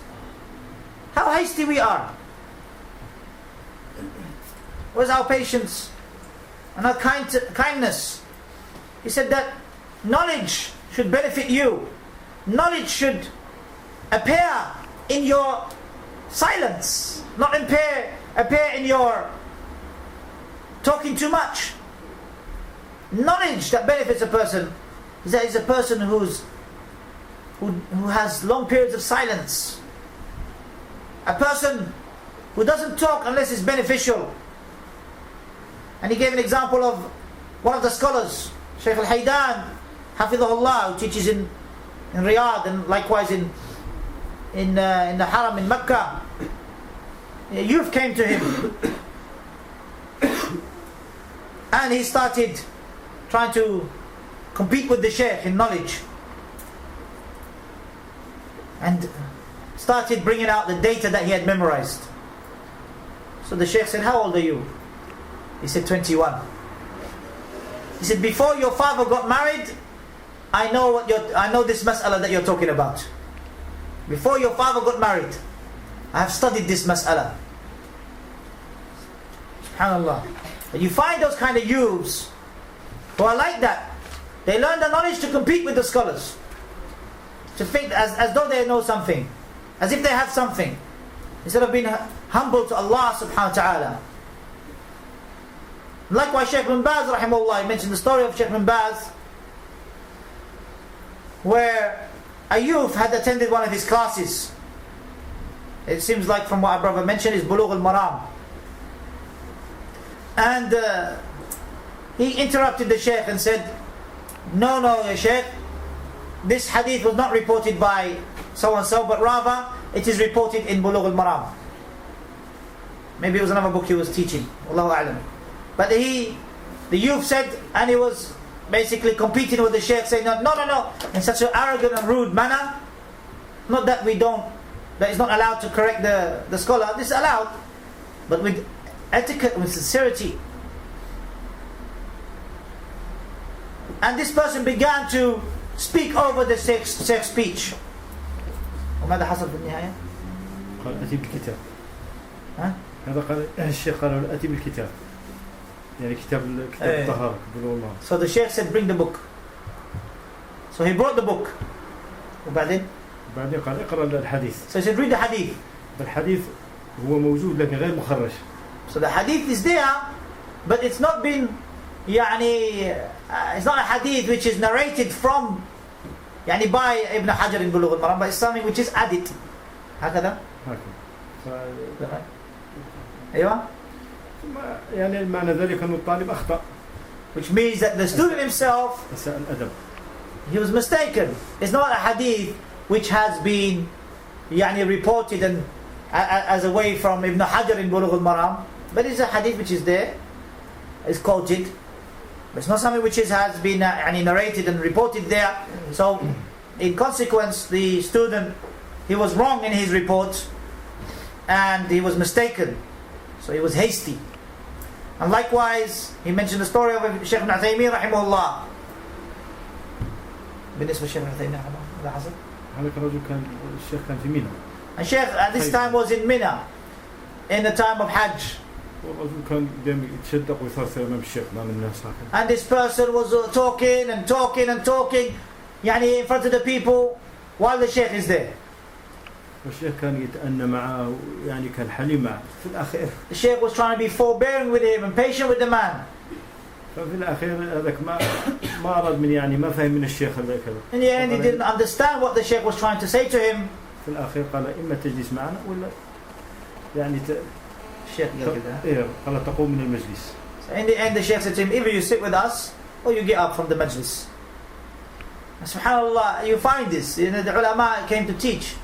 How hasty we are. Where's our patience and our kindness? He said that knowledge should benefit you. Knowledge should appear in your silence, not appear in your talking too much. Knowledge that benefits a person is that he's a person who has long periods of silence. A person who doesn't talk unless it's beneficial. And he gave an example of one of the scholars, Shaikh al-Haydan, Hafidhahullah, who teaches in Riyadh and likewise in the Haram in Mecca. A youth came to him and he started trying to compete with the Shaykh in knowledge, and started bringing out the data that he had memorized. So the Shaykh said, how old are you? He said, 21. He said, before your father got married, I know this mas'ala that you're talking about. Before your father got married, I have studied this mas'ala. SubhanAllah. And you find those kind of youths who are like that. They learn the knowledge to compete with the scholars, to think as though they know something, as if they have something, instead of being humble to Allah subhanahu wa ta'ala. Likewise, Shaykh bin Baz rahimahullah, he mentioned the story of Shaykh bin Baz, where a youth had attended one of his classes. It seems like from what our brother mentioned is Bulugh al-Maram. And he interrupted the Shaykh and said, no, Shaykh, this hadith was not reported by so and so, but rather it is reported in Bulugh al-Maram. Maybe it was another book he was teaching, Allahu a'lam. But the youth said, and he was basically competing with the Shaykh, saying, no, in such an arrogant and rude manner. Not that that is not allowed to correct the scholar. This is allowed, but with etiquette, with sincerity. And this person began to speak over the Sheikh's speech. وماذا حصل في النهاية؟ قال أتي بالكتاب. ها؟ هذا قال الشيخ قال له أتي بالكتاب. يعني كتاب الطهارة. So the Shaikh said, bring the book. So he brought the book. وبعدين قال اقرأ الحديث. So he said, read the hadith. الحديث هو موجود لكن غير مخرج. So the hadith is there, but it's not been it's not a hadith which is narrated from by Ibn Hajar in Bulugh al-Maram, but it's something which is added. هكذا. أيوة. يعني معنى ذلك أن الطالب أخطأ. Which means that the student himself, he was mistaken. It's not a hadith which has been reported and as a way from Ibn Hajar in Bulugh al-Maram, but it's a hadith which is there, is quoted. But it's not something which has been narrated and reported there. So, in consequence, the student, he was wrong in his report, and he was mistaken. So he was hasty. And likewise, he mentioned the story of Shaykh Uthaimeen rahimahullah. بالنسبة لشيخ Uthaimeen rahimahullah, ماذا حصل؟ هذاك الرجل كان الشيخ كان في منى. And Shaykh at this time was in Mina, in the time of Hajj. And this person was talking and talking and talking in front of the people while the Shaykh is there. والشيخ كان يتأنى معه كان حليم معه في الأخير. The Shaykh was trying to be forbearing with him and patient with the man. ففي الأخير هذاك ما أراد من ما فهم من الشيخ هذاك. In the end, he didn't understand what the Shaykh was trying to say to him. في الأخير قال إما تجلس معنا ولا الشيخ قال كذا. قال تقوم من المجلس. So in the end, the Shaykh said to him, either you sit with us or you get up from the majlis. And subhanallah, you find this. The ulama came to teach.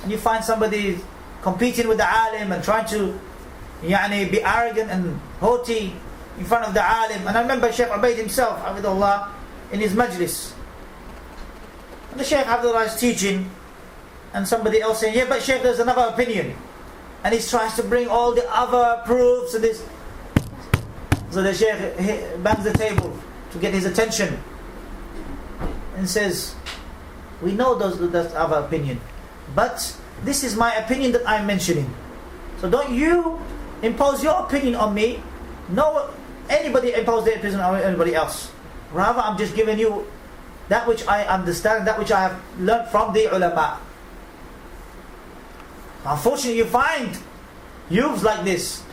And you find somebody competing with the alim and trying to be arrogant and haughty in front of the alim. And I remember Shaykh Ubaid himself, Abdulilaah, in his majlis. And the Shaykh Abdulilaah is teaching, and somebody else saying, yeah, but Shaykh, there's another opinion. And he tries to bring all the other proofs and this. So the Shaykh bangs the table to get his attention and says, we know that's other opinion, but this is my opinion that I'm mentioning. So don't you impose your opinion on me. No, anybody impose their opinion on anybody else. Rather, I'm just giving you that which I understand, that which I have learned from the ulama. Unfortunately, you find youths like this.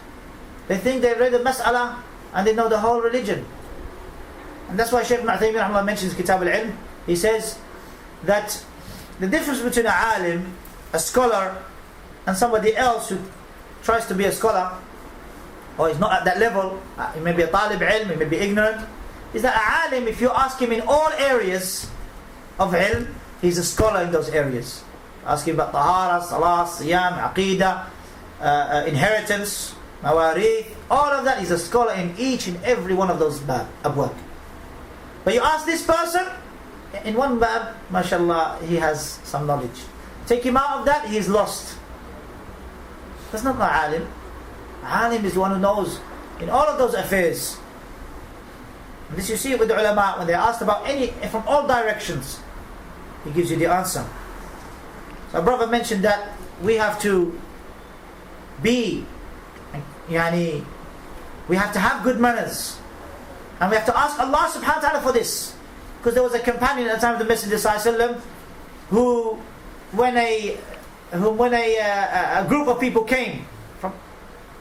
They think they read the mas'ala and they know the whole religion. And that's why Shaykh Uthaimeen mentions Kitab al-Ilm. He says that the difference between an alim, a scholar, and somebody else who tries to be a scholar, or is not at that level, he may be a talib ilm, he may be ignorant, is that an alim, if you ask him in all areas of ilm, he's a scholar in those areas. Ask him about tahara, salah, siyam, aqidah, inheritance, mawarith, all of that, he's a scholar in each and every one of those abwab. But you ask this person, in one bab, mashallah, he has some knowledge. Take him out of that, he is lost. That's not an alim. Alim is the one who knows in all of those affairs. And this you see with the ulama, when they are asked about any, from all directions, he gives you the answer. So our brother mentioned that we have to be, we have to have good manners. And we have to ask Allah subhanahu wa ta'ala for this. Because there was a companion at the time of the Messenger ﷺ who, when a group of people came from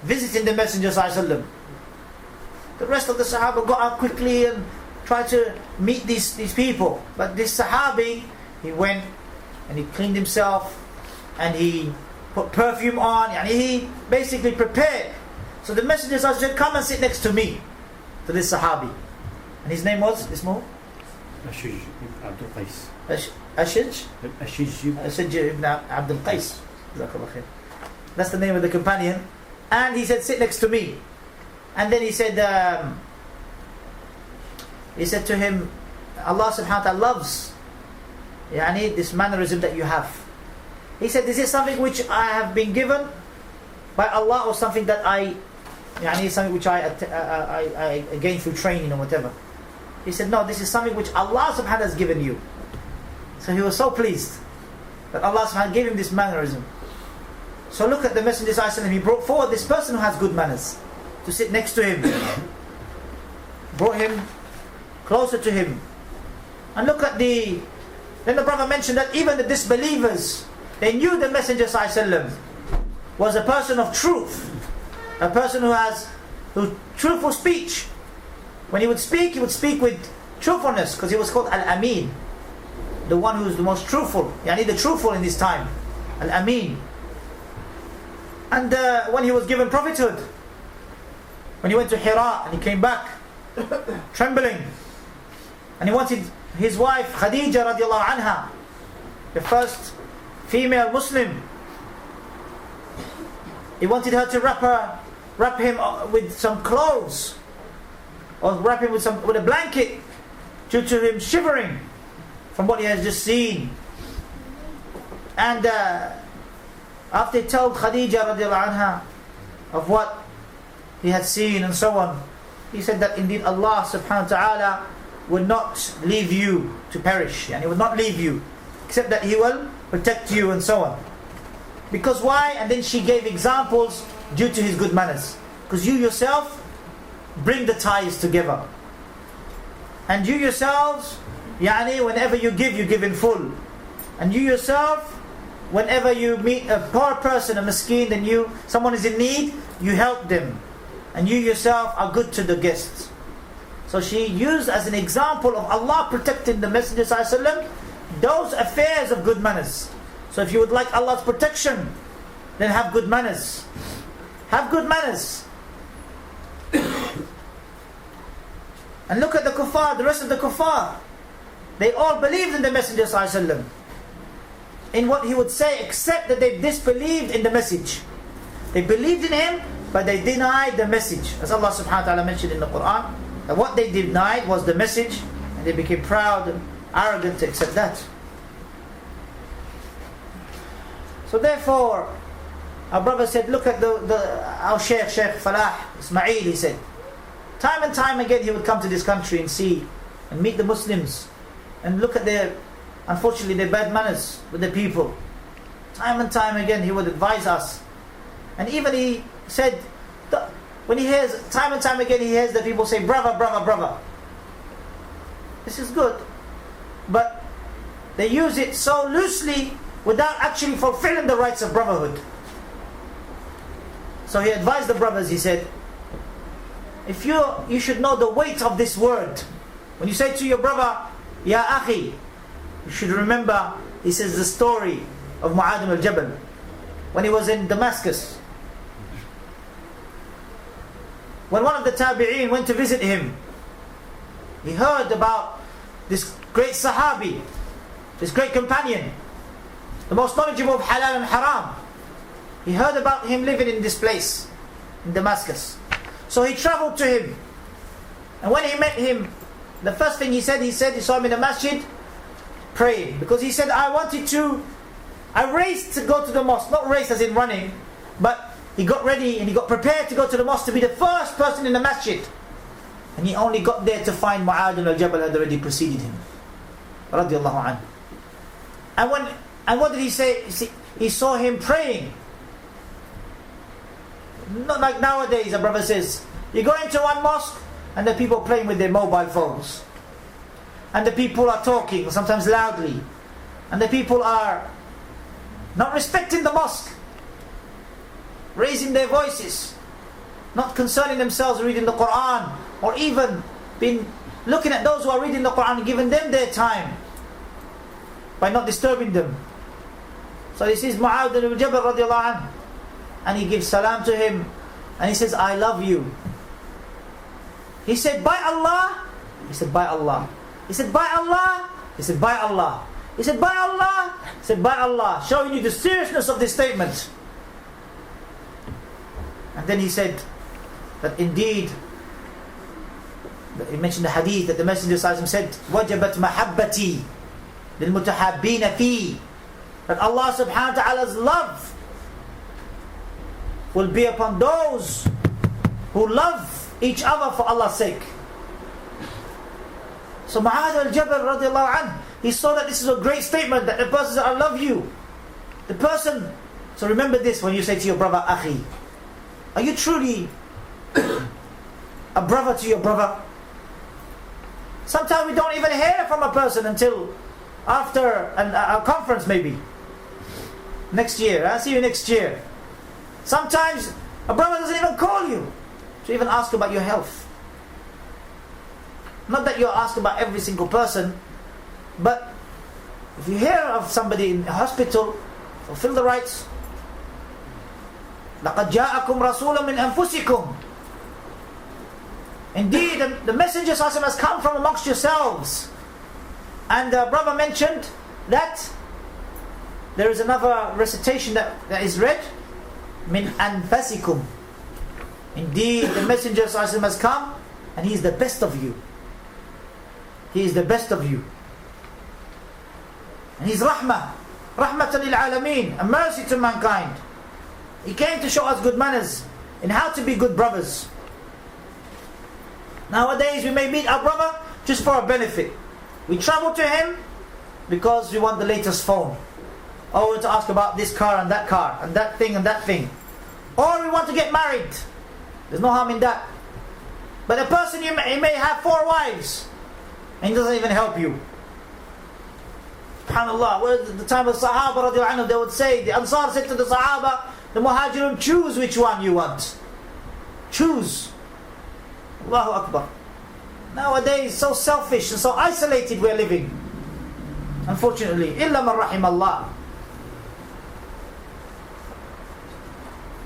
visiting the Messenger ﷺ, the rest of the Sahaba got up quickly and tried to meet these people. But this Sahabi, he went and he cleaned himself and he put perfume on, and he basically prepared. So the Messenger ﷺ said, come and sit next to me, to this Sahabi. And his name was Ismail? Ashij ibn Abdul Qais. Ashij ibn Abdul Qais. That's the name of the companion. And he said, sit next to me. And then he said to him, Allah subhanahu wa ta'ala loves this mannerism that you have. He said, is it something which I have been given by Allah, or something that something which I gained through training or whatever? He said, no, this is something which Allah subhanahu wa ta'ala has given you. So he was so pleased that Allah subhanahu wa ta'ala gave him this mannerism. So look at the Messenger sallallahu alaihi wasallam. He brought forward this person who has good manners to sit next to him. Brought him closer to him. And look at then the Prophet mentioned that even the disbelievers, they knew the Messenger sallallahu alaihi wasallam was a person of truth. A person who truthful speech. When he would speak with truthfulness, because he was called al-Ameen, the one who is the most truthful, yani the truthful in this time, al-Ameen. And when he was given prophethood, when he went to Hira and he came back trembling, and he wanted his wife Khadija radiallahu anha, the first female Muslim, he wanted her to wrap him with some clothes, or wrap him with a blanket, due to him shivering from what he has just seen. And after he told Khadija radiallahu anha of what he had seen and so on, he said that indeed Allah subhanahu wa ta'ala will not leave you to perish, and He will not leave you, except that He will protect you and so on. Because why? And then she gave examples due to his good manners. Because you yourself bring the ties together. And you yourselves, whenever you give in full. And you yourself, whenever you meet a poor person, a miskeen, then someone is in need, you help them. And you yourself are good to the guests. So she used as an example of Allah protecting the Messenger ﷺ, those affairs of good manners. So if you would like Allah's protection, then have good manners. Have good manners. And look at the kuffar, the rest of the kuffar. They all believed in the Messenger ﷺ, in what he would say, except that they disbelieved in the message. They believed in him, but they denied the message. As Allah subhanahu wa ta'ala mentioned in the Quran, that what they denied was the message, and they became proud and arrogant to accept that. So therefore, our brother said, look at our Shaikh Falah Ismail, he said, time and time again he would come to this country and see and meet the Muslims and look at unfortunately their bad manners with the people. Time and time again he would advise us. And even he said, when he hears, time and time again he hears the people say, brother, brother, brother. This is good. But they use it so loosely without actually fulfilling the rights of brotherhood. So he advised the brothers, he said, if you should know the weight of this word. When you say to your brother, Ya Akhi, you should remember, he says, the story of Mu'adh al-Jabal when he was in Damascus. When one of the Tabi'een went to visit him, he heard about this great Sahabi, this great companion, the most knowledgeable of halal and haram. He heard about him living in this place, in Damascus. So he traveled to him. And when he met him, the first thing he said he saw him in the masjid praying. Because he said, I raced to go to the mosque. Not race as in running, but he got ready and he got prepared to go to the mosque to be the first person in the masjid. And he only got there to find Mu'adh al-Jabal had already preceded him. Radiallahu anhu. And what did he say? He saw him praying. Not like nowadays, a brother says, you go into one mosque and the people playing with their mobile phones. And the people are talking, sometimes loudly. And the people are not respecting the mosque, raising their voices, not concerning themselves reading the Quran, or even been looking at those who are reading the Quran and giving them their time by not disturbing them. So this is Mu'adh al-Jabal radiallahu anhu, and he gives salam to him and he says, I love you. He said, by Allah. He said, by Allah. He said, by Allah. He said, by Allah. He said, by Allah. He said, by Allah, showing you the seriousness of this statement. And then he said that indeed, he mentioned the hadith that the Messenger said, وَجَبَتْ مَحَبَّتِي لِلْمُتَحَابِّينَ فِي, that Allah subhanahu wa ta'ala's love will be upon those who love each other for Allah's sake. So Mu'adh al-Jabal radiallahu anhu, he saw that this is a great statement, that the person says, I love you. The person, so remember this when you say to your brother, Akhi. Are you truly a brother to your brother? Sometimes we don't even hear from a person until after a conference maybe. Next year, I'll see you next year. Sometimes a brother doesn't even call you to even ask about your health. Not that you're asked about every single person, but if you hear of somebody in a hospital, fulfill the rights. لَقَدْ جَاءَكُمْ رَسُولٌ مِّنْ أَنفُسِكُمْ. Indeed, the Messenger ﷺ has come from amongst yourselves. And the brother mentioned that there is another recitation that is read, مِنْ أَنفَسِكُمْ. Indeed, the Messenger ﷺ has come, and he is the best of you. He is the best of you. And he's rahmah lil alameen, a mercy to mankind. He came to show us good manners and how to be good brothers. Nowadays we may meet our brother just for a benefit. We travel to him because we want the latest phone, or we want to ask about this car and that thing and that thing, or we want to get married. There's no harm in that. But a person, he may have 4 wives and he doesn't even help you. SubhanAllah, at the time of Sahaba radiallahu anhu, they would say, the Ansar said to the Sahaba, the Muhajirun, choose which one you want. Choose. Allahu Akbar. Nowadays, so selfish and so isolated we're living. Unfortunately. Illa man rahim Allah.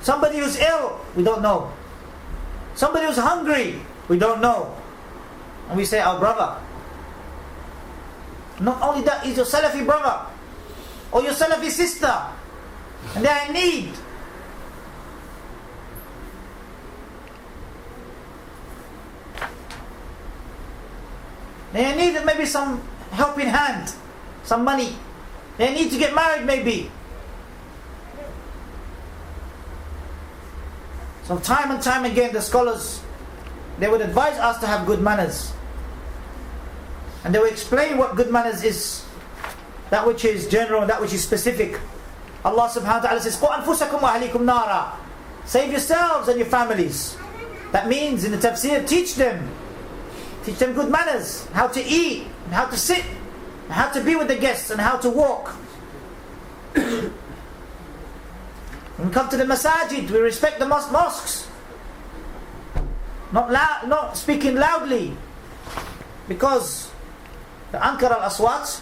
Somebody who's ill, we don't know. Somebody who's hungry, we don't know. And we say, our brother. Not only that, he's your Salafi brother or your Salafi sister, and they are in need. They need maybe some helping hand, some money. They need to get married maybe. So time and time again the scholars, they would advise us to have good manners. And they will explain what good manners is. That which is general and that which is specific. Allah subhanahu wa ta'ala says, قُوْ أَنفُسَكُمْ وَأَهْلِكُمْ نَارًا. Save yourselves and your families. That means in the tafsir, teach them good manners, how to eat, and how to sit, and how to be with the guests, and how to walk. When we come to the masajid, we respect the mosques. Not speaking loudly, because the ankar al-aswat,